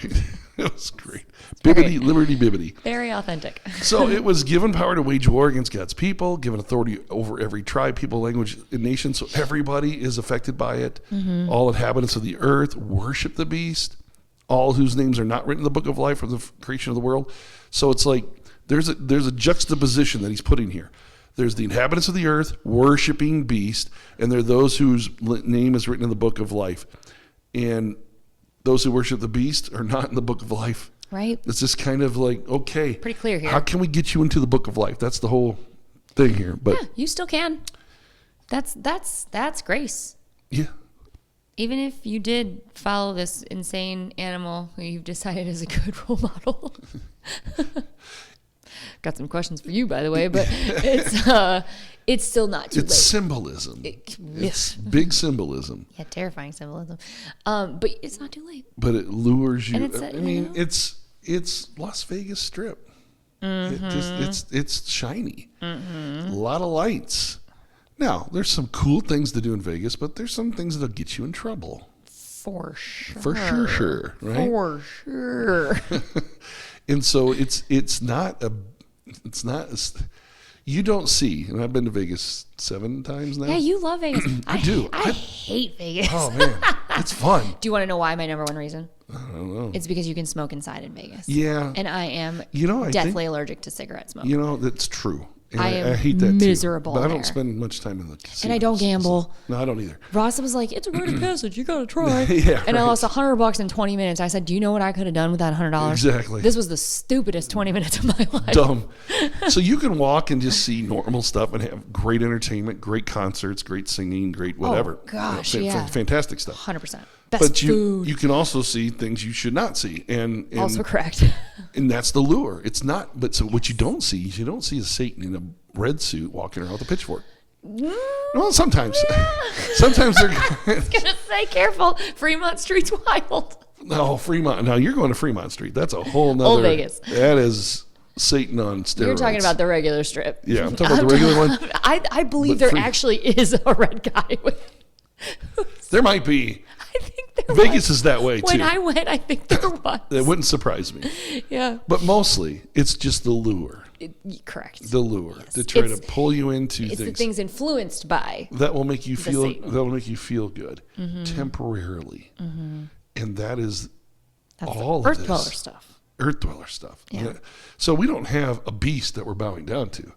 It was great. Bibbity, Liberty, bibbity.
Very authentic.
So it was given power to wage war against God's people, given authority over every tribe, people, language, and nation. So everybody is affected by it. Mm-hmm. All inhabitants of the earth worship the beast. All whose names are not written in the book of life from the creation of the world. So it's like there's a juxtaposition that he's putting here. There's the inhabitants of the earth worshiping beast, and there are those whose name is written in the book of life. And those who worship the beast are not in the book of life.
Right.
It's just kind of like, okay.
Pretty clear here.
How can we get you into the book of life? That's the whole thing here. But
yeah, you still can. That's grace.
Yeah.
Even if you did follow this insane animal who you've decided is a good role model. Got some questions for you, by the way, but it's still not too late.
It's symbolism. It's big symbolism.
Yeah, terrifying symbolism. But it's not too late.
But it lures you.
And
It's Las Vegas Strip. It's shiny. A lot of lights. Now, there's some cool things to do in Vegas, but there's some things that'll get you in trouble.
For sure.
For sure, right?
For sure.
And so you don't see, and I've been to Vegas 7 times now.
Yeah, you love Vegas.
I do.
I hate Vegas.
Oh, man. It's fun.
Do you want to know why my number one reason?
I don't know.
It's because you can smoke inside in Vegas.
Yeah.
And I am
I
deathly allergic to cigarette smoke.
That's true. And
I
hate that
miserable
too. But I
there.
don't spend much time in the casinos.
And I don't gamble.
No, I don't either.
Ross was like, it's a rite of passage. You got to try.
Yeah,
and I
right.
lost $100 in 20 minutes. I said, do you know what I could have done with that $100?
Exactly.
This was the stupidest 20 minutes of my life.
Dumb. So you can walk and just see normal stuff and have great entertainment, great concerts, great singing, great whatever.
Oh, gosh,
fantastic stuff.
100%. Best
But
food.
you can also see things you should not see. And
Also correct.
And that's the lure. It's not, but so what you don't see is Satan in a red suit walking around with a pitchfork. Well, sometimes they're.
I was going to say, careful. Fremont Street's wild.
No, Fremont. Now you're going to Fremont Street. That's a whole nother.
Old Vegas.
That is Satan on steroids.
You're talking about the regular strip.
Yeah, I'm talking about the regular one.
I believe there actually is a red guy with.
There might be.
I think there
Vegas
was.
is that way too.
When I went, I think there was.
That wouldn't surprise me.
Yeah.
But mostly, it's just the lure.
Correct.
The lure
Yes.
to try to pull you into
It's
things.
the things influenced by.
That will make you feel.
Satan.
That'll make you feel good temporarily, and that's all
Earth
of
dweller
this
stuff.
Earth dweller stuff.
Yeah.
So we don't have a beast that we're bowing down to,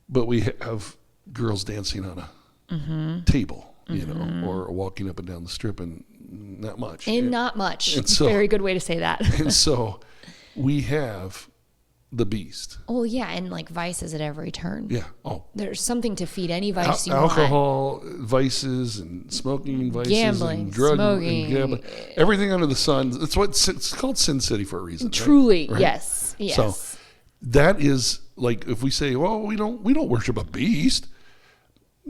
but we have girls dancing on a table, or walking up and down the strip, and not much.
And not much.
And so,
very good way to say that.
And so we have the beast.
Oh yeah, and like vices at every turn.
Yeah. Oh.
There's something to feed any vice you want.
Alcohol, vices, and smoking vices,
Gambling,
and drug
smoking.
and gambling, everything under the sun. It's called Sin City for a reason.
Truly,
right?
yes.
So that is like if we say, well, we don't worship a beast.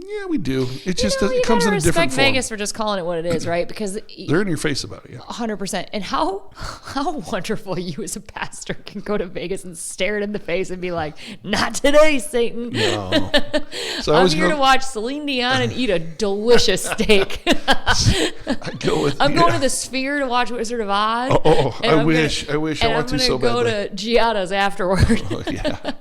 Yeah, we do. It just it comes in a different form.
Vegas for just calling it what it is, right? Because
they're in your face about it. Yeah.
100%. And how wonderful you as a pastor can go to Vegas and stare it in the face and be like, "Not today, Satan."
No. So
I'm here to watch Celine Dion and eat a delicious steak. I'm going to the Sphere to watch Wizard of Oz.
I wish. I want to so badly.
I'm going to go to Giada's afterward.
Oh, yeah.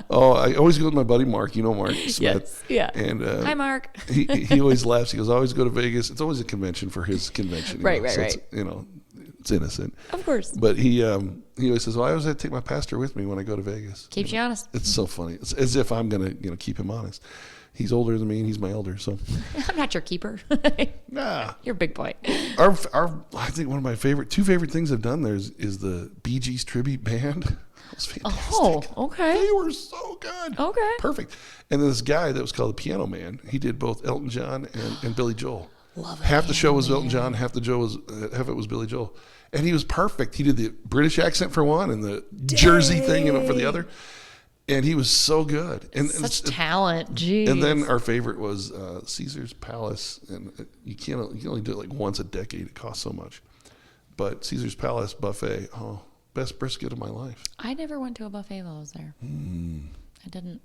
I always go with my buddy Mark. You know Mark Smith.
Yes. Yeah.
And
hi, Mark.
he always laughs. He goes, "I always go to Vegas. It's always a convention for his convention."
Right.
It's innocent.
Of course.
But he always says, "Well, I always have to take my pastor with me when I go to Vegas."
Keeps you honest.
It's so funny. It's as if I'm gonna keep him honest. He's older than me, and he's my elder. So
I'm not your keeper.
nah.
You're a big boy.
I think one of my two favorite things I've done there is the Bee Gees tribute band. That was fantastic.
Oh, okay.
They were so good.
Okay.
Perfect. And then this guy that was called the Piano Man, he did both Elton John and Billy Joel. Half the show was Elton John, half it was Billy Joel. And he was perfect. He did the British accent for one and the Jersey thing for the other. And he was so good. And
such talent. Jeez.
And then our favorite was Caesar's Palace. And you can only do it like once a decade. It costs so much. But Caesar's Palace buffet, best brisket of my life.
I never went to a buffet while I was there. I didn't.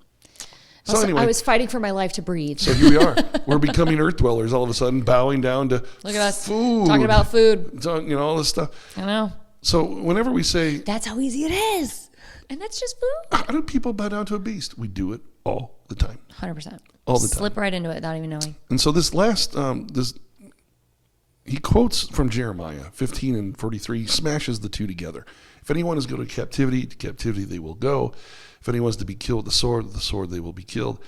So anyway,
I was fighting for my life to breathe.
So here we are. We're becoming earth dwellers all of a sudden, bowing down to
look at us
food.
Talking about food.
All this stuff.
I know.
So whenever we say
that's how easy it is, and that's just food.
How do people bow down to a beast? We do it all the time.
100%.
All the time.
Slip right into it without even knowing.
And so this last he quotes from Jeremiah 15 and 43, smashes the two together. If anyone is going to captivity they will go. If anyone is to be killed with the sword they will be killed.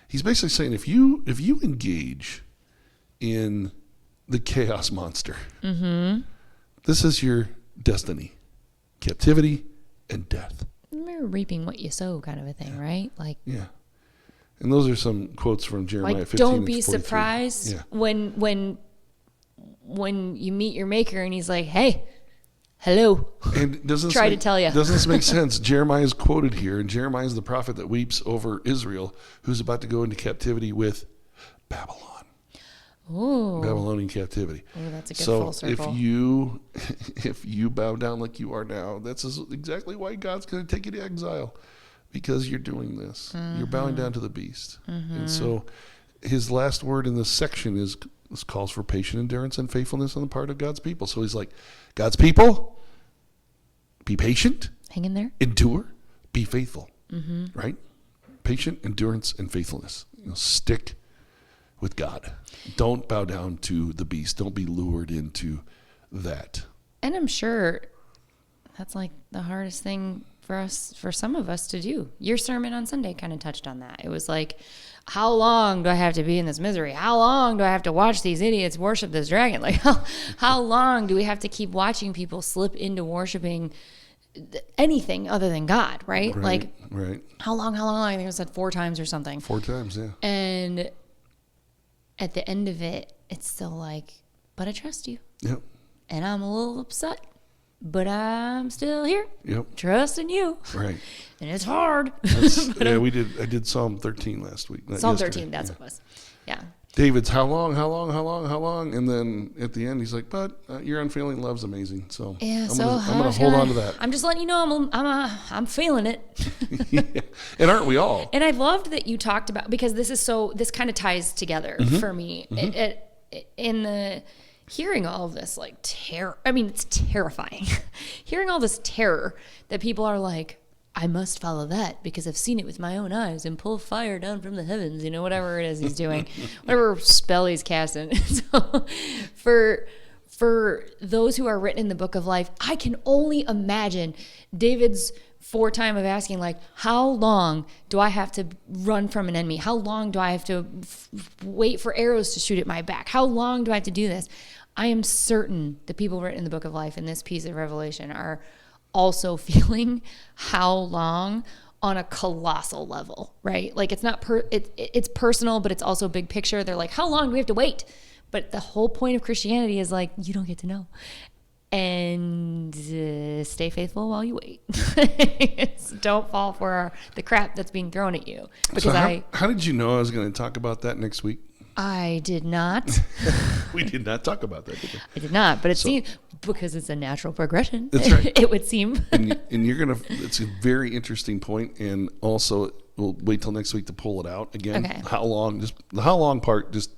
He's basically saying if you engage in the chaos monster, this is your destiny, captivity and death.
You're reaping what you sow, kind of a thing, right? Like,
yeah. And those are some quotes from Jeremiah 15
don't
and
be
43.
surprised when you meet your maker and he's like, hey, hello.
And doesn't
try to tell you.
Doesn't this make sense? Jeremiah is quoted here, and Jeremiah is the prophet that weeps over Israel, who's about to go into captivity with Babylon.
Ooh.
Babylonian captivity.
Ooh, that's a good full circle.
If you bow down like you are now, that's exactly why God's going to take you to exile, because you're doing this. You're bowing down to the beast. And so his last word in this section is this calls for patient endurance and faithfulness on the part of God's people. So he's like, God's people, be patient.
Hang in there.
Endure. Be faithful. Right? Patient, endurance, and faithfulness. Stick with God. Don't bow down to the beast. Don't be lured into that.
And I'm sure that's like the hardest thing for some of us to do. Your sermon on Sunday kind of touched on that. It was like, how long do I have to be in this misery? How long do I have to watch these idiots worship this dragon? Like, how long do we have to keep watching people slip into worshiping anything other than God, right? Like, how long? I think it was said 4 times or something.
4 times, yeah.
And at the end of it, it's still like, but I trust you.
Yep.
And I'm a little upset, but I'm still here.
Yep.
Trusting you.
Right.
And it's hard.
Yeah, I did Psalm 13 last week.
Psalm 13, that's what it was. Yeah.
David's how long? And then at the end, he's like, but your unfailing love's amazing. So
yeah,
I'm gonna hold on to that.
I'm just letting you know I'm feeling it.
Yeah. And aren't we all?
And I loved that you talked about, because this kind of ties together for me. In the hearing all of this, like, terror. I mean, it's terrifying. Hearing all this terror that people are like, I must follow that because I've seen it with my own eyes and pull fire down from the heavens, whatever it is he's doing, whatever spell he's casting. So for those who are written in the book of life, I can only imagine David's 4 time of asking, like, how long do I have to run from an enemy? How long do I have to wait for arrows to shoot at my back? How long do I have to do this? I am certain the people written in the book of life in this piece of Revelation are also feeling how long on a colossal level, right? Like, it's not it's personal, but it's also big picture. They're like, how long do we have to wait? But the whole point of Christianity is like, you don't get to know. And stay faithful while you wait. Don't fall for the crap that's being thrown at you. Because
so how did you know I was going to talk about that next week?
I did not.
We did not talk about that, did we?
I did not, but it seems, because it's a natural progression.
That's right.
It would seem.
And it's a very interesting point, and also we'll wait till next week to pull it out again.
Okay.
How long? Just the how long part. Just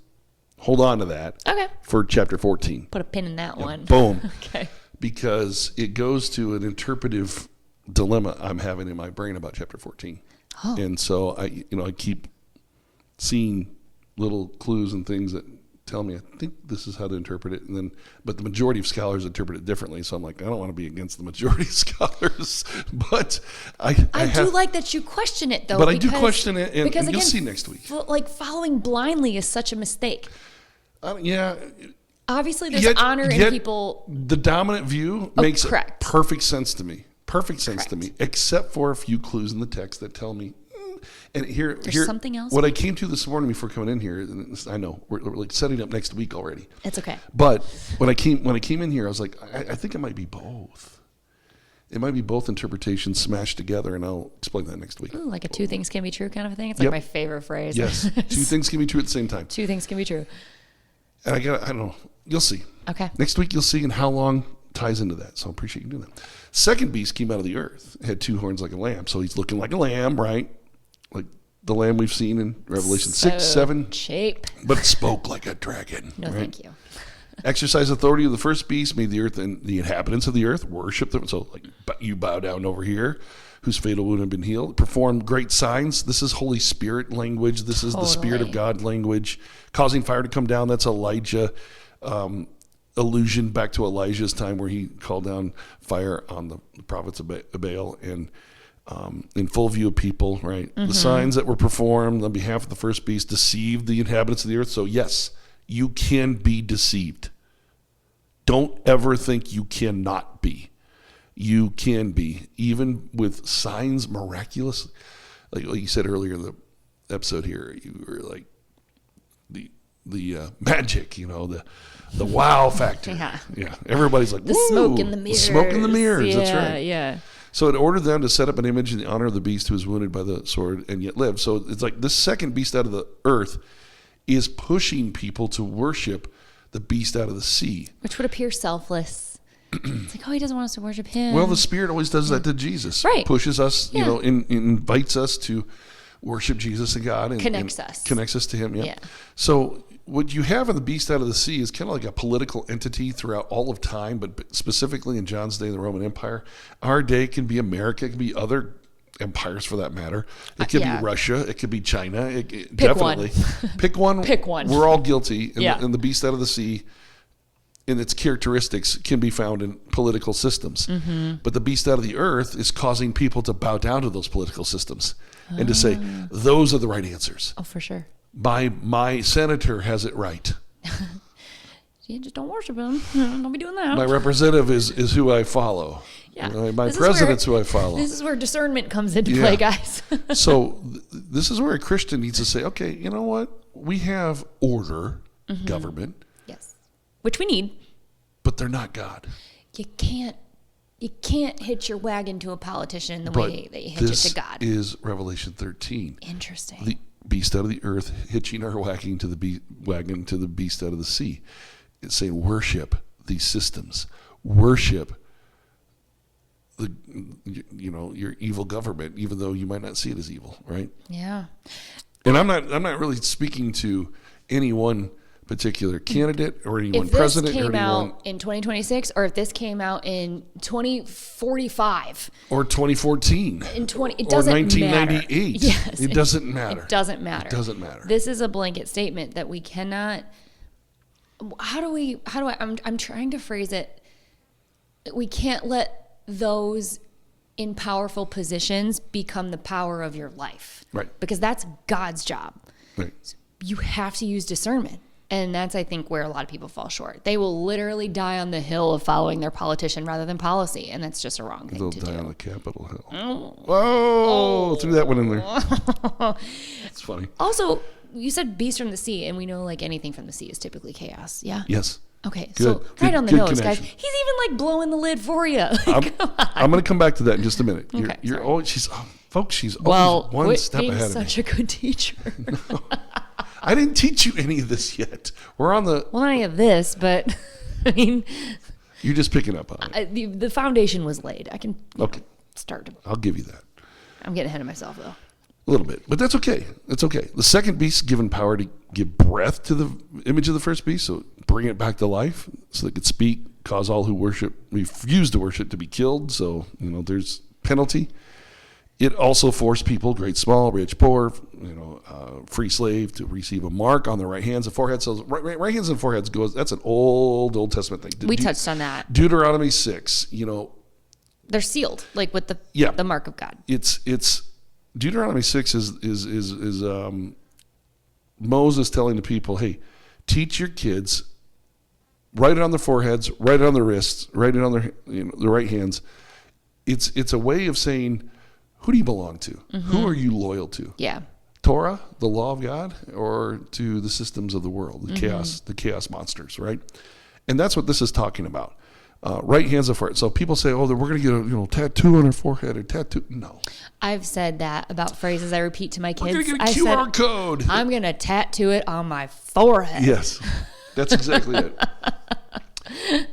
hold on to that.
Okay.
For chapter 14.
Put a pin in that one.
Boom.
Okay.
Because it goes to an interpretive dilemma I'm having in my brain about chapter 14.
Oh.
And so I keep seeing little clues and things that tell me I think this is how to interpret it, but the majority of scholars interpret it differently. So I'm like, I don't want to be against the majority of scholars, but I do
like that you question it, though.
But I do question it, and
because,
you'll
again,
see next week.
Like, following blindly is such a mistake.
Yeah.
Obviously, there's honor in people.
The dominant view makes perfect sense to me. Perfect sense
Correct.
to me, except for a few clues in the text that tell me. And here's
something else.
What I came to this morning before coming in here, and I know we're like setting up next week already.
It's okay.
But when I came in here, I was like, I think it might be both. It might be both interpretations smashed together, and I'll explain that next week.
Ooh, like a 2 things can be true kind of a thing. It's like my favorite phrase.
Yes, 2 things can be true at the same time.
2 things can be true.
And I don't know. You'll see.
Okay.
Next week you'll see, and how long ties into that. So I appreciate you doing that. Second beast came out of the earth, had 2 horns like a lamb. So he's looking like a lamb, right? Like the lamb we've seen in Revelation 6, 7.
Cheap.
But it spoke like a dragon.
No,
right?
thank you.
Exercise authority of the first beast, made the earth and the inhabitants of the earth worship them. So, like, you bow down over here, whose fatal wound had been healed. Performed great signs. This is Holy Spirit language. This is the Spirit of God language. Causing fire to come down. That's Elijah. allusion back to Elijah's time where he called down fire on the prophets of Baal and in full view of people, right? The signs that were performed on behalf of the first beast deceived the inhabitants of the earth. So yes, you can be deceived. Don't ever think you cannot be. You can be, even with signs miraculous. Like you said earlier in the episode here, you were like the magic, the wow factor. Yeah. Everybody's like,
the smoke in the mirrors.
Smoke in the mirrors.
Yeah,
that's right.
Yeah.
So it ordered them to set up an image in the honor of the beast who was wounded by the sword and yet lived. So it's like this second beast out of the earth is pushing people to worship the beast out of the sea.
Which would appear selfless. It's like, he doesn't want us to worship him.
Well, the Spirit always does that to Jesus.
Right.
Pushes us, invites us to worship Jesus and God. And
connects us.
Connects us to him,
Yeah.
So what you have in the beast out of the sea is kind of like a political entity throughout all of time, but specifically in John's day, the Roman Empire. Our day can be America. It can be other empires for that matter. It could be Russia. It could be China. Definitely. Pick one.
Pick one.
We're all guilty.
Yeah.
And the beast out of the sea and its characteristics can be found in political systems. Mm-hmm. But the beast out of the earth is causing people to bow down to those political systems and to say, those are the right answers.
Oh, for sure.
My senator has it right.
Yeah, just don't worship him. Don't be doing that.
My representative is who I follow.
Yeah.
My president's who I follow.
This is where discernment comes into play, guys.
So this is where a Christian needs to say, okay, you know what? We have order, government.
Yes. Which we need.
But they're not God.
You can't hitch your wagon to a politician the way that you hitch it to God.
This is Revelation 13.
Interesting.
The beast out of the earth hitching our wagon to the beast out of the sea. It's saying worship these systems. Worship your evil government, even though you might not see it as evil, right?
Yeah.
And I'm not really speaking to any one particular candidate or any one president or anyone.
If this came out in 2026, or if this came out in 2045,
or 2014,
it doesn't
or 1998,
matter. Yes,
it doesn't matter.
It doesn't matter.
It doesn't matter.
This is a blanket statement that we cannot. I'm trying to phrase it. We can't let those in powerful positions become the power of your life.
Right.
Because that's God's job.
Right.
You have to use discernment. And that's, I think, where a lot of people fall short. They will literally die on the hill of following their politician rather than policy. And that's just a wrong thing to do.
They'll die on the Capitol Hill. Whoa! Threw that one in there. It's funny.
Also, you said beast from the sea, and we know like anything from the sea is typically chaos. Yeah?
Yes.
Okay,
Good.
Right on the nose,
connection.
guys. He's even like blowing the lid for you.
I'm going to come back to that in just a minute.
Okay,
you're always, she's always one step ahead of me.
Such a good teacher.
No. I didn't teach you any of this yet. We're on the...
Well, not any of this, but I mean...
You're just picking up on it.
The foundation was laid. I can start to...
I'll give you that.
I'm getting ahead of myself, though.
A little bit, but that's okay. It's okay. The second beast given power to give breath to the image of the first beast, so bring it back to life, so it could speak, cause all who refuse to worship to be killed. So, there's penalty. It also forced people, great, small, rich, poor, free slave, to receive a mark on their right hands and foreheads. So right hands and foreheads that's an Old Testament thing.
We touched on that.
Deuteronomy 6,
They're sealed, like with the mark of God.
It's Deuteronomy 6 is Moses telling the people, hey, teach your kids, write it on their foreheads, write it on their wrists, write it on their their right hands. It's a way of saying, who do you belong to? Mm-hmm. Who are you loyal to?
Yeah.
Torah, the law of God, or to the systems of the world, the chaos monsters, right? And that's what this is talking about. Right hands and forehead. So people say, we're going to get a tattoo on our forehead or tattoo. No.
I've said that about phrases I repeat to my kids.
We're going to get a QR code.
I'm going to tattoo it on my forehead.
Yes, that's exactly it.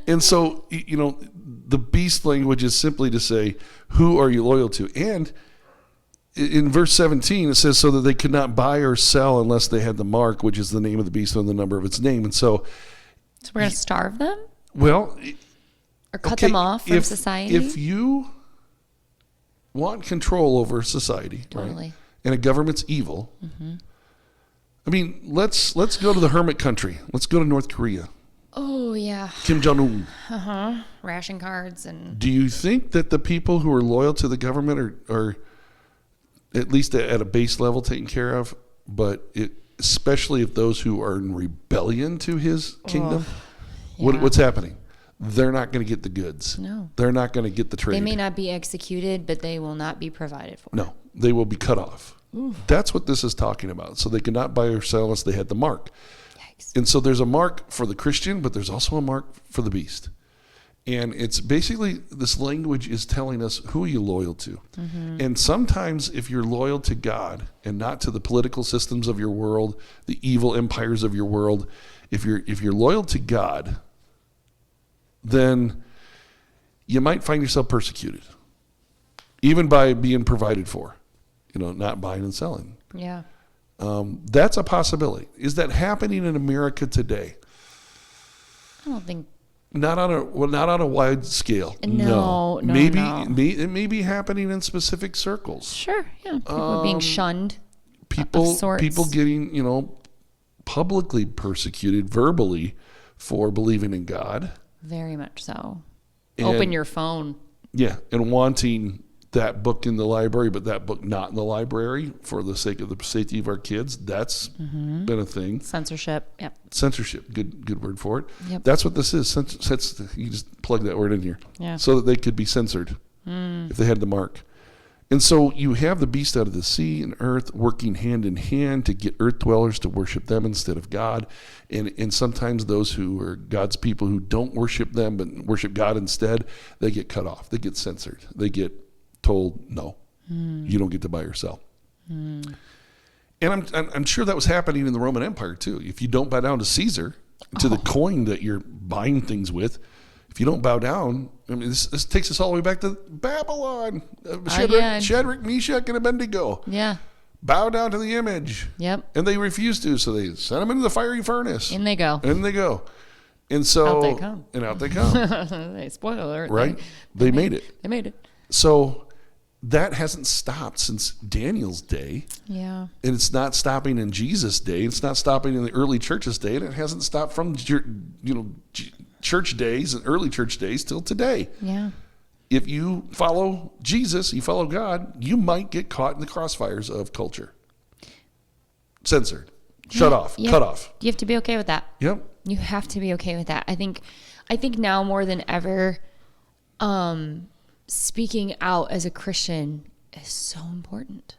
And so, the beast language is simply to say, who are you loyal to? And in verse 17, it says, so that they could not buy or sell unless they had the mark, which is the name of the beast and the number of its name. And so
we're going to starve them?
Well...
Or cut them off from society?
If you want control over society,
totally.
Right, and a government's evil, I mean, let's go to the hermit country. Let's go to North Korea.
Oh, yeah.
Kim Jong-un.
Ration cards and...
Do you think that the people who are loyal to the government are at least at a base level taken care of, but especially if those who are in rebellion to his kingdom, what's happening? They're not going to get the goods.
No.
They're not going to get the trade.
They may not be executed, but they will not be provided for.
No, they will be cut off. That's what this is talking about. So they could not buy or sell unless they had the mark. Yikes. And so there's a mark for the Christian, but there's also a mark for the beast. And it's basically, this language is telling us who are you loyal to. And sometimes if you're loyal to God and not to the political systems of your world, the evil empires of your world, if you're loyal to God, then you might find yourself persecuted, even by being provided for, not buying and selling.
Yeah.
That's a possibility. Is that happening in America today?
I don't think.
Not on a wide scale.
No.
Maybe
no.
It may be happening in specific circles.
Sure. Yeah. People are being shunned.
People
of sorts.
People getting publicly persecuted verbally for believing in God.
Very much so.
And,
open your phone.
Yeah, and wanting that book in the library, but that book not in the library for the sake of the safety of our kids. That's been a thing.
Censorship. Yep.
Censorship. Good word for it.
Yep.
That's what this is. You just plug that word in here.
Yeah.
So that they could be censored if they had the mark. And so you have the beast out of the sea and earth working hand in hand to get earth dwellers to worship them instead of God. And sometimes those who are God's people who don't worship them but worship God instead, they get cut off. They get censored. They get told, no, you don't get to buy or sell. And I'm sure that was happening in the Roman Empire too. If you don't bow down to Caesar, to the coin that you're buying things with, if you don't bow down, I mean, this takes us all the way back to Babylon. Shadrach, Meshach, and Abednego.
Yeah.
Bow down to the image.
Yep.
And they refused to, so they sent them into the fiery furnace.
In they go.
And so
out they come.
And out they come.
Spoiler alert.
Right? They made it.
They made it.
So that hasn't stopped since Daniel's day.
Yeah.
And it's not stopping in Jesus' day. It's not stopping in the early church's day. And it hasn't stopped from church days and early church days till today.
Yeah.
If you follow Jesus, you follow God, you might get caught in the crossfires of culture. Censored. Shut off. Cut off.
You have to be okay with that.
Yep.
You have to be okay with that. I think now more than ever, speaking out as a Christian is so important.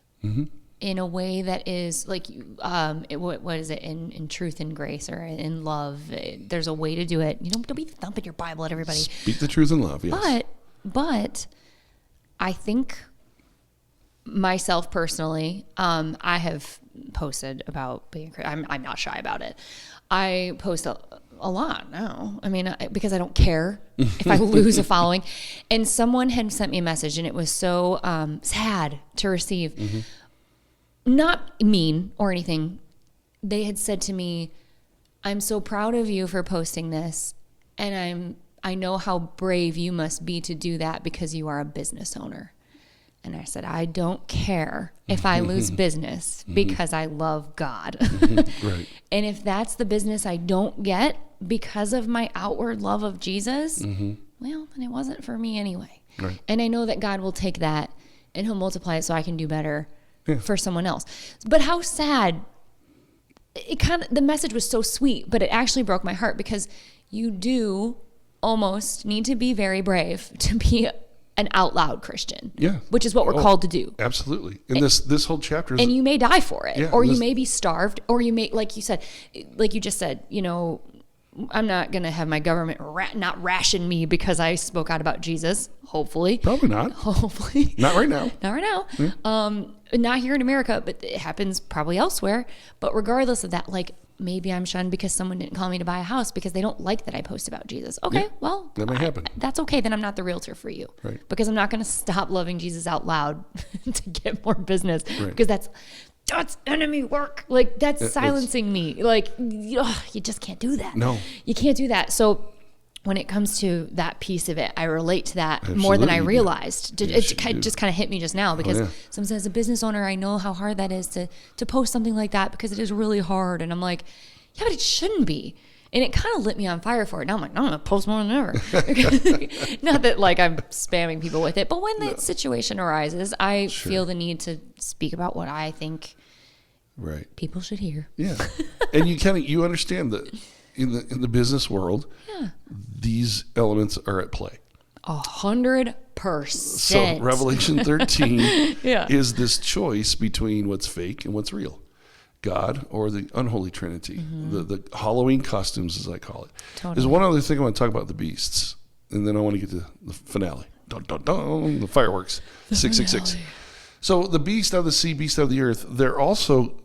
In a way that is like, what is it, in truth and grace, or in love? There's a way to do it. Don't be thumping your Bible at everybody.
Speak the truth in love. Yes.
But I think myself personally, I have posted about being. I'm not shy about it. I post a lot now. I mean, because I don't care if I lose a following. And someone had sent me a message, and it was so sad to receive. Not mean or anything. They had said to me, "I'm so proud of you for posting this, and I know how brave you must be to do that because you are a business owner." And I said, "I don't care if I lose business because I love God."
Right.
And if that's the business I don't get because of my outward love of Jesus, well, then it wasn't for me anyway.
Right.
And I know that God will take that and he'll multiply it so I can do better for someone else. But how sad. The message was so sweet, but it actually broke my heart, because you do almost need to be very brave to be an out loud Christian.
Yeah.
Which is what we're called to do.
Absolutely. And this whole chapter is...
And you may die for it.
Yeah,
or you may be starved. Or you may, like you just said, I'm not going to have my government not ration me because I spoke out about Jesus. Hopefully.
Probably not.
Hopefully.
Not right now.
Not right now.
Yeah.
Not here in America, but it happens probably elsewhere. But regardless of that, like, maybe I'm shunned because someone didn't call me to buy a house because they don't like that I post about Jesus. Okay,
Yeah,
well,
that may happen.
That's okay. Then I'm not the realtor for you.
Right.
Because I'm not going to stop loving Jesus out loud to get more business.
Right.
Because that's enemy work. Like, that's silencing me. Like, you just can't do that.
No.
You can't do that. So when it comes to that piece of it, I relate to that more than I realized.
Yes,
it just kind of hit me just now, because sometimes as a business owner, I know how hard that is to post something like that, because it is really hard. And I'm like, yeah, but it shouldn't be. And it kind of lit me on fire for it. Now I'm like, no, I'm going to post more than ever. Not that like I'm spamming people with it, but when that situation arises, I feel the need to speak about what I think people should hear.
Yeah. And you understand that in the business world, these elements are at play.
100%.
So Revelation 13 is this choice between what's fake and what's real. God or the unholy Trinity, the Halloween costumes, as I call it. Totally. There's one other thing I want to talk about, the beasts, and then I want to get to the finale. Dun, dun, dun, the fireworks, 666. So the beast out of the sea, beast out of the earth, they're also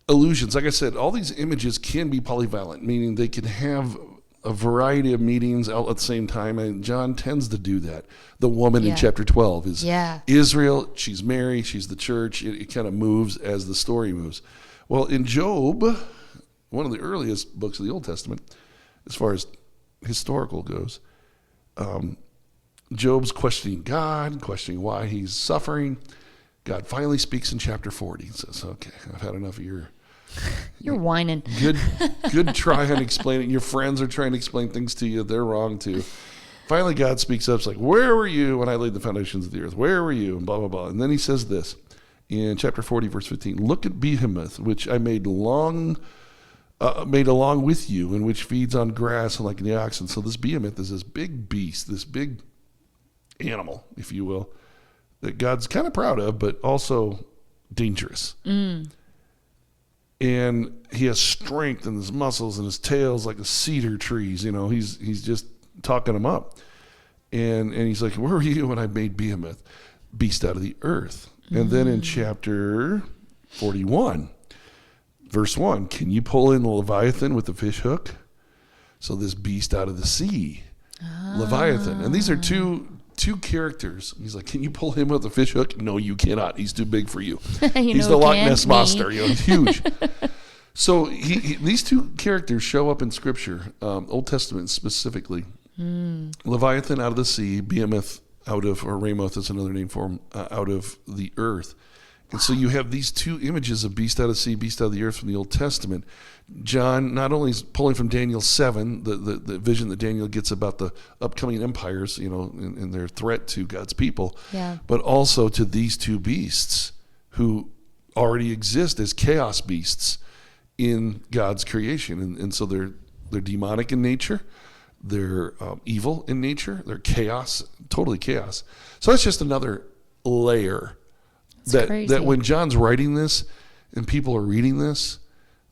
illusions. Like I said, all these images can be polyvalent, meaning they can have a variety of meanings out at the same time, and John tends to do that. The woman in chapter 12 is Israel. She's Mary. She's the church. It kind of moves as the story moves. Well, in Job, one of the earliest books of the Old Testament, as far as historical goes, Job's questioning God, questioning why he's suffering. God finally speaks in chapter 40 and says, okay, I've had enough of
You're whining.
Good try on explaining. Your friends are trying to explain things to you. They're wrong too. Finally, God speaks up. It's like, where were you when I laid the foundations of the earth? Where were you? And blah, blah, blah. And then he says this in chapter 40, verse 15. Look at Behemoth, which I made along with you, and which feeds on grass like the oxen. So this Behemoth is this big beast, this big animal, if you will, that God's kind of proud of, but also dangerous. And he has strength in his muscles and his tail's like the cedar trees. He's just talking him up. And he's like, where were you when I made Behemoth, beast out of the earth? And then in chapter 41, verse 1, can you pull in the Leviathan with the fish hook? So this beast out of the sea, Leviathan. And these are two characters. He's like, can you pull him with the fish hook? No, you cannot. He's too big for you. He's the Loch Ness Monster. He's huge. So these two characters show up in Scripture, Old Testament specifically. Leviathan out of the sea, Behemoth or Ramoth is another name for him, out of the earth. And so you have these two images of beast out of the sea, beast out of the earth from the Old Testament. John not only is pulling from Daniel 7, the vision that Daniel gets about the upcoming empires, and their threat to God's people, but also to these two beasts who already exist as chaos beasts in God's creation. And so they're demonic in nature. They're evil in nature. They're chaos, totally chaos. So that's just another layer that when John's writing this and people are reading this,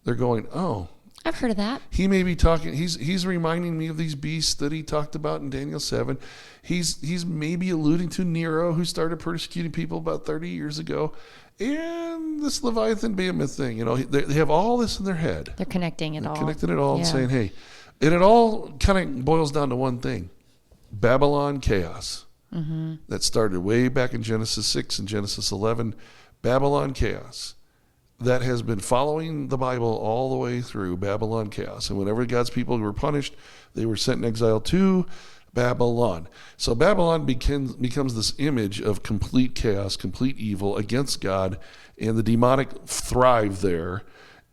they're going, oh,
I've heard of that.
He may be talking, he's reminding me of these beasts that he talked about in Daniel 7. He's maybe alluding to Nero, who started persecuting people about 30 years ago. And this Leviathan Behemoth thing, they have all this in their head.
They're connecting it all.
Connecting it all and saying, hey, and it all kind of boils down to one thing: Babylon chaos. That started way back in Genesis 6 and Genesis 11. Babylon chaos. That has been following the Bible all the way through. Babylon chaos. And whenever God's people were punished, they were sent in exile to Babylon. So Babylon becomes this image of complete chaos, complete evil against God, and the demonic thrive there,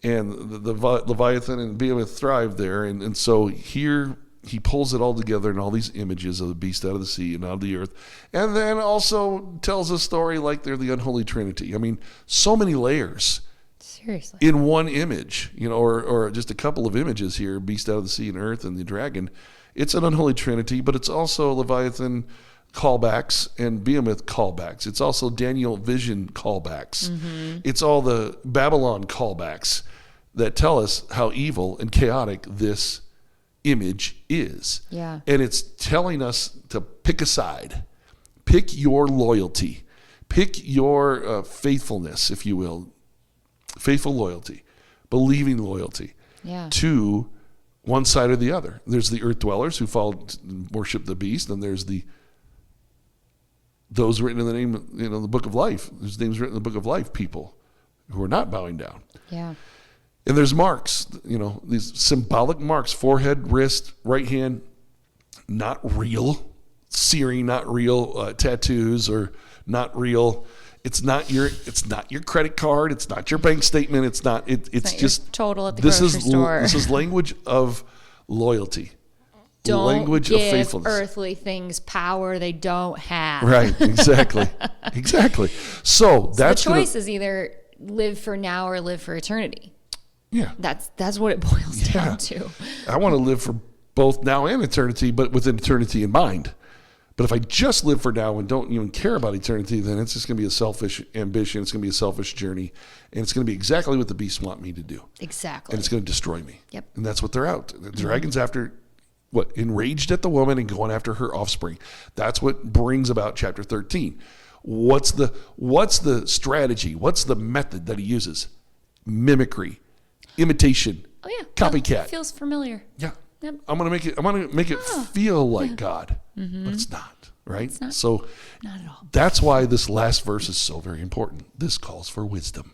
and the Leviathan and Behemoth thrive there. And so here he pulls it all together in all these images of the beast out of the sea and out of the earth, and then also tells a story like they're the unholy Trinity. I mean, so many layers.
Seriously.
In one image, or just a couple of images here: beast out of the sea and earth and the dragon. It's an unholy Trinity, but it's also Leviathan callbacks and Behemoth callbacks. It's also Daniel vision callbacks. It's all the Babylon callbacks that tell us how evil and chaotic this image is.
Yeah.
And it's telling us to pick a side. Pick your loyalty. Pick your faithfulness, if you will. Faithful loyalty. Believing loyalty. To one side or the other. There's the earth dwellers who worship the beast, and there's those written in the name, the book of life. There's names written in the book of life, people who are not bowing down.
Yeah.
And there's marks, these symbolic marks: forehead, wrist, right hand, not real, searing, not real tattoos, or not real. It's not your credit card. It's not your bank statement. It's not
It's not
just
your total at the grocery store.
This is language of loyalty.
Don't
Language
give
of faithfulness.
earthly things power they don't have.
Right, exactly. Exactly. So that's
the choice is either live for now or live for eternity.
Yeah.
That's what it boils down to.
I want to live for both now and eternity, but with eternity in mind. But if I just live for now and don't even care about eternity, then it's just going to be a selfish ambition. It's going to be a selfish journey. And it's going to be exactly what the beasts want me to do.
Exactly.
And it's going to destroy me.
Yep.
And that's what they're out. The dragon's after, enraged at the woman and going after her offspring. That's what brings about chapter 13. What's the strategy? What's the method that he uses? Mimicry, imitation,
Oh yeah.
copycat.
Feels familiar.
Yeah.
Yep.
I'm gonna make it feel like God, but it's not, right?
It's not.
So
Not at all.
that's why this last verse is so very important. This calls for wisdom.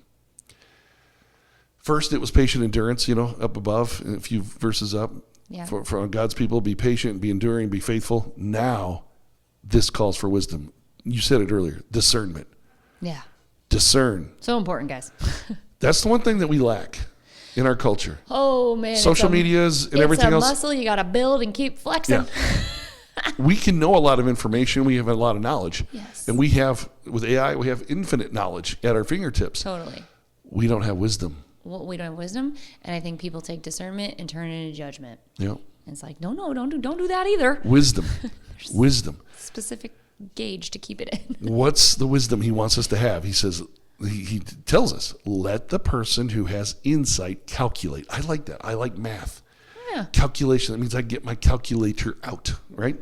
First, it was patient endurance, up above, a few verses up.
Yeah.
For God's people, be patient, be enduring, be faithful. Now, this calls for wisdom. You said it earlier, discernment.
Yeah.
Discern.
So important, guys.
That's the one thing that we lack in our culture.
Oh man.
Social medias and everything else.
It's a muscle you got to build and keep flexing.
Yeah. We can know a lot of information. We have a lot of knowledge.
Yes.
And with AI, we have infinite knowledge at our fingertips.
Totally.
We don't have wisdom.
Well, we don't have wisdom, and I think people take discernment and turn it into judgment.
Yeah.
And it's like, no, don't do that either.
Wisdom. Wisdom.
Specific gauge to keep it in.
What's the wisdom he wants us to have? He says, he tells us, let the person who has insight calculate. I like that. I like math.
Yeah.
Calculation. That means I get my calculator out, right?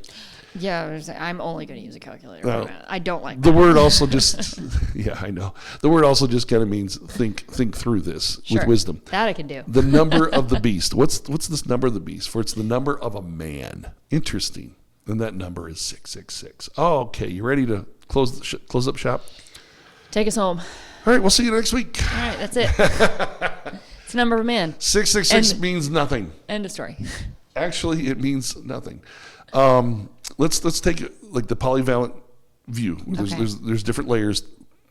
Yeah, I'm only going to use a calculator. For that. I don't like
the
that.
word also just yeah, I know. The word also just kind of means think through this with wisdom.
That I can do.
The number of the beast. What's this number of the beast? For it's the number of a man. Interesting. And that number is 666. Oh, okay. You ready to close up shop?
Take us home.
All right. We'll see you next week.
All right, that's it. It's the number of a man.
666 means nothing.
End of story.
Actually, it means nothing. Let's take like the polyvalent view. There's different layers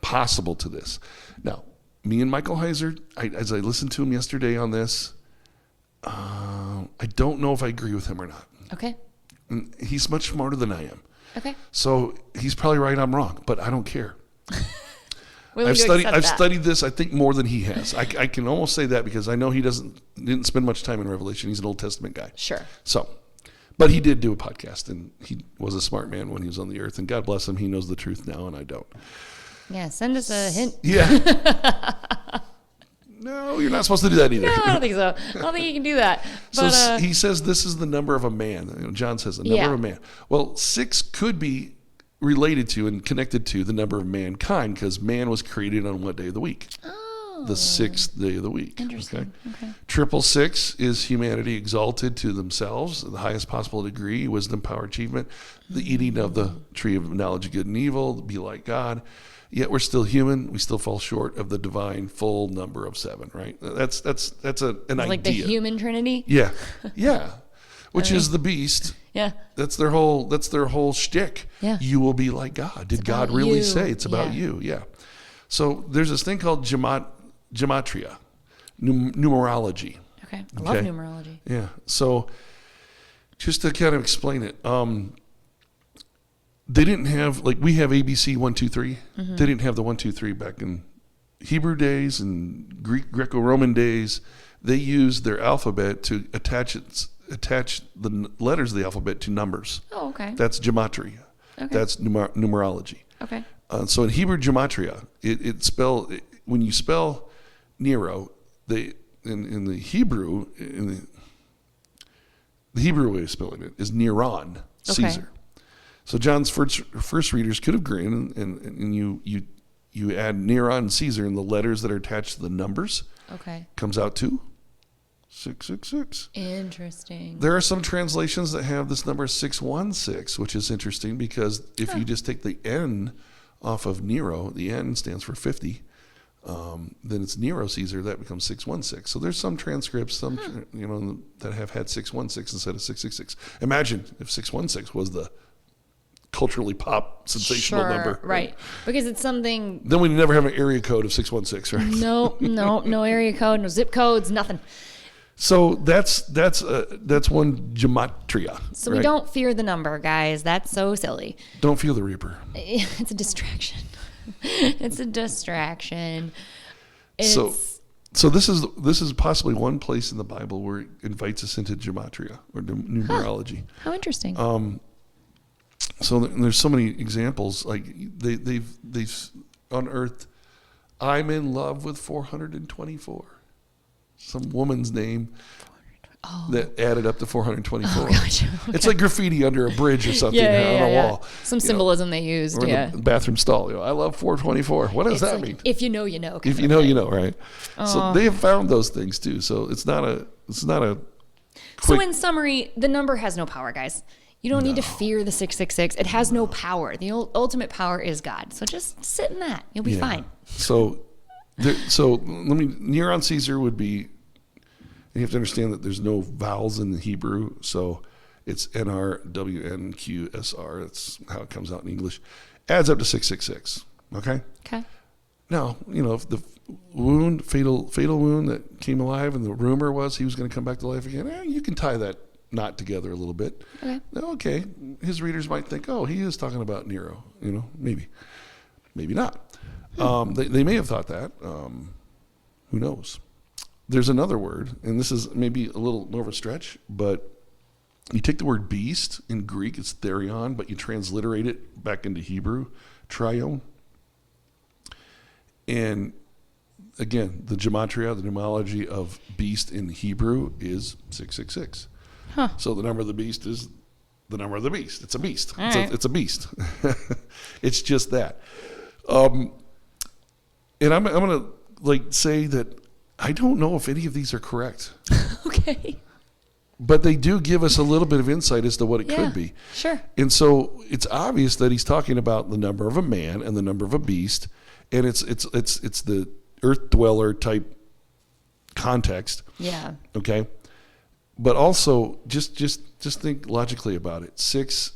possible to this. Now, me and Michael Heiser, as I listened to him yesterday on this, I don't know if I agree with him or not.
Okay.
And he's much smarter than I am.
Okay.
So he's probably right, I'm wrong, but I don't care.
I've
studied this, I think, more than he has. I can almost say that because I know he didn't spend much time in Revelation. He's an Old Testament guy.
Sure.
So, but he did do a podcast, and he was a smart man when he was on the earth, and God bless him. He knows the truth now, and I don't.
Yeah, send us a hint.
Yeah. No, you're not supposed to do that either.
No, I don't think so. I don't think you can do that. But,
so he says this is the number of a man. John says the number of a man. Well, 6 could be related to and connected to the number of mankind because man was created on what day of the week?
Oh.
The 6th day of the week.
Interesting. Okay.
666 is humanity exalted to themselves, the highest possible degree, wisdom, power, achievement, the eating of the tree of knowledge of good and evil, be like God. Yet we're still human. We still fall short of the divine full number of 7, right? That's an idea.
Like the human trinity?
Yeah. Yeah. Which is the beast.
Yeah.
That's their whole shtick.
Yeah.
You will be like God. Did God really say it's about you? Yeah. So there's this thing called gematria, numerology.
Okay. I love numerology.
Yeah. So just to kind of explain it, they didn't have, like we have ABC 1, 2, 3. Mm-hmm. They didn't have the 1, 2, 3 back in Hebrew days and Greco-Roman days. They used their alphabet to attach the letters of the alphabet to numbers.
Oh, okay.
That's gematria. Okay. That's numerology.
Okay.
So in Hebrew gematria, when you spell Nero, in the Hebrew, the Hebrew way of spelling it is Neron, Caesar. So John's first readers could have gone and you add Neron and Caesar and the letters that are attached to the numbers.
Okay.
Comes out to 666.
Interesting.
There are some translations that have this number 616, which is interesting because if you just take the N off of Nero, the N stands for 50. Then it's Nero Caesar, that becomes 616. So there's some transcripts, that have had 616 instead of 666. Imagine if 616 was the culturally pop sensational number.
Right. Because it's something.
Then we never have an area code of 616, right?
No area code, no zip codes, nothing.
So that's one gematria.
So
right?
we don't fear the number, guys. That's so silly.
Don't feel the Reaper.
It's a distraction. It's a distraction.
So this is possibly one place in the Bible where it invites us into gematria or numerology.
How interesting.
So there's so many examples. Like they've unearthed, I'm in love with 424. Some woman's name that added up to 424.
Oh, gotcha. Okay.
It's like graffiti under a bridge or something on a wall.
Some symbolism they used.
Or the bathroom stall. I love 424. What does that mean?
If you know, you know.
If you know, you know, right? So they have found those things too. So it's not a
So in summary, the number has no power, guys. You don't need to fear the 666. It has no power. The ultimate power is God. So just sit in that. You'll be fine.
So Near on Caesar would be. You have to understand that there's no vowels in the Hebrew, so it's NRWNQSR. That's how it comes out in English. Adds up to 666. Okay.
Okay.
Now, if the fatal wound that came alive, and the rumor was he was going to come back to life again, you can tie that knot together a little bit.
Okay.
Okay. His readers might think, oh, he is talking about Nero. Maybe not. They may have thought that. Who knows? There's another word, and this is maybe a little more of a stretch, but you take the word beast in Greek, it's therion, but you transliterate it back into Hebrew, trion. And again, the gematria, the numerology of beast in Hebrew is 666.
Huh.
So the number of the beast is the number of the beast. It's a beast. It's a beast. It's just that. And I'm going to say that I don't know if any of these are correct.
Okay.
But they do give us a little bit of insight as to what it could be.
Sure.
And so it's obvious that he's talking about the number of a man and the number of a beast, and it's the earth dweller type context.
Yeah.
Okay. But also just think logically about it. Six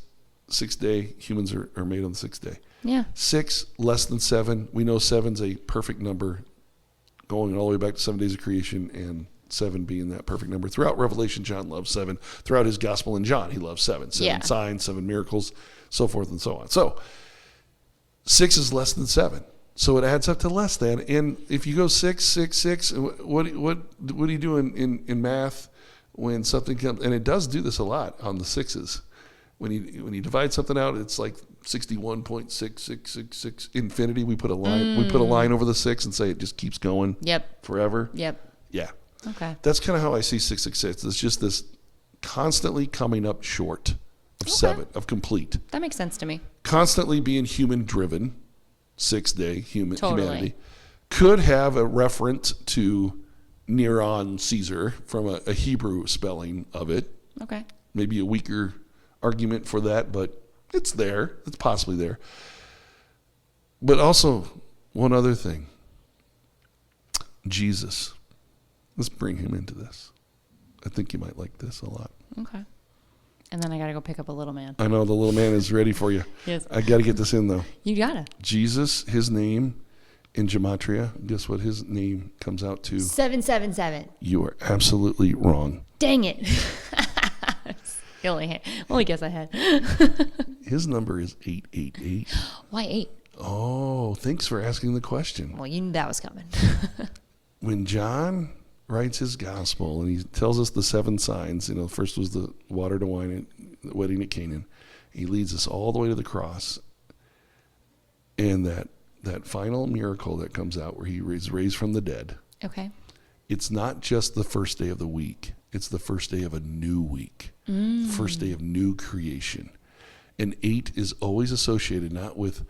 day, humans are made on the sixth day.
Yeah.
6 less than 7. We know 7's a perfect number, going all the way back to 7 days of creation, and 7 being that perfect number. Throughout Revelation, John loves 7. Throughout his gospel in John, he loves 7. 7 signs, 7 miracles, so forth and so on. So 6 is less than 7. So it adds up to less than. And if you go 6, 6, 6, what do you do in math when something comes? And it does do this a lot on the sixes. When you divide something out, it's like 61.6666 infinity. We put a line. We put a line over the 6 and say it just keeps going.
Yep.
Forever.
Yep.
Yeah.
Okay.
That's kind of how I see 666. It's just this constantly coming up short of 7, of complete.
That makes sense to me.
Constantly being human driven. 6 day humanity could have a reference to Near on Caesar from a Hebrew spelling of it.
Okay.
Maybe a weaker argument for that, but it's there. It's possibly there. But also, one other thing. Jesus. Let's bring him into this. I think you might like this a lot.
Okay. And then I got to go pick up a little man.
I know the little man is ready for you.
Yes.
I got to get this in, though.
You got to.
Jesus, his name in gematria, guess what his name comes out to?
777.
You are absolutely wrong.
Dang it. Only guess I had.
His number is 888.
Why 8?
Oh, thanks for asking the question.
Well, you knew that was coming.
When John writes his gospel and he tells us the 7 signs, first was the water to wine at the wedding at Canaan. He leads us all the way to the cross. And that final miracle that comes out where he is raised from the dead.
Okay.
It's not just the first day of the week. It's the first day of a new week. First day of new creation. And 8 is always associated not with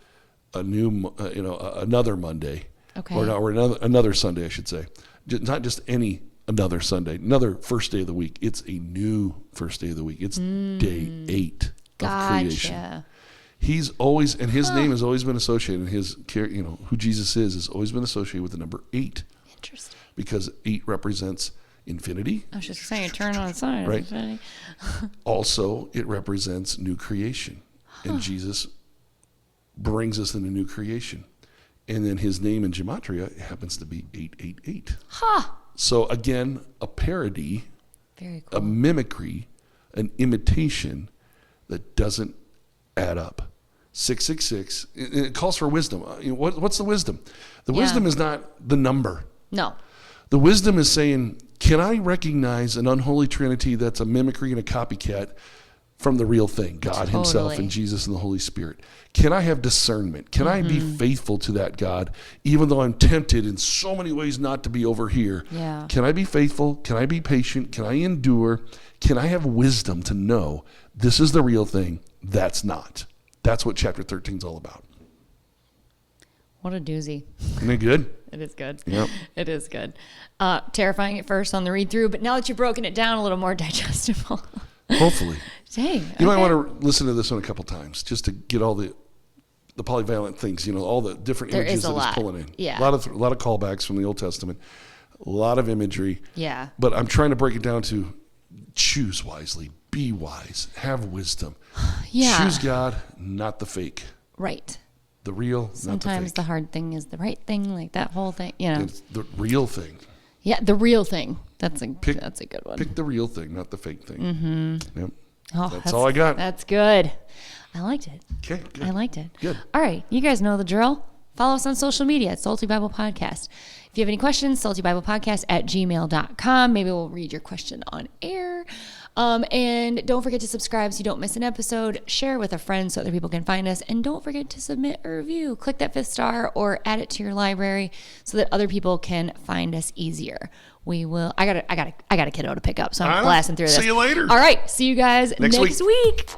a new, another Monday.
Okay.
Or another Sunday, I should say. Not just another Sunday, another first day of the week. It's a new first day of the week. It's day 8 of creation. He's always, and his name has always been associated, who Jesus is always been associated with the number 8.
Interesting.
Because 8 represents infinity.
I was just saying, turn on its side.
Right. Also, it represents new creation. and Jesus brings us in a new creation. And then his name in gematria happens to be 888.
Ha!
So again, a parody,
Very cool.
a mimicry, an imitation that doesn't add up. 666, it calls for wisdom. What's the wisdom? The wisdom is not the number.
No.
The wisdom is saying, can I recognize an unholy trinity that's a mimicry and a copycat from the real thing, God himself and Jesus and the Holy Spirit? Can I have discernment? Can I be faithful to that God, even though I'm tempted in so many ways not to be over here?
Yeah.
Can I be faithful? Can I be patient? Can I endure? Can I have wisdom to know this is the real thing, that's not? That's what chapter 13 is all about.
What a doozy.
Isn't it good?
It is good.
Yep.
It is good. Terrifying at first on the read through, but now that you've broken it down, a little more digestible.
Hopefully.
Dang.
You might want to listen to this one a couple times just to get all the polyvalent things, all the different
There
images
is a
that
lot.
he's pulling in.
Yeah.
A lot of callbacks from the Old Testament, a lot of imagery.
Yeah.
But I'm trying to break it down to choose wisely, be wise, have wisdom.
Yeah.
Choose God, not the fake.
Right.
The real,
Sometimes
not the fake.
the hard thing is the right thing, like that whole thing,
It's the real thing.
Yeah, the real thing. That's a good one.
Pick the real thing, not the fake thing. Mm-hmm. Yep.
Oh,
that's all I got.
That's good. I liked it.
Okay, good.
I liked it.
Good.
All right. You guys know the drill. Follow us on social media at Salty Bible Podcast. If you have any questions, saltybiblepodcast@gmail.com. Maybe we'll read your question on air. And don't forget to subscribe so you don't miss an episode. Share with a friend so other people can find us. And don't forget to submit a review. Click that 5th star or add it to your library so that other people can find us easier. We will. I got a kiddo to pick up, so I'm blasting through this.
See you later.
All right. See you guys next
week.
week.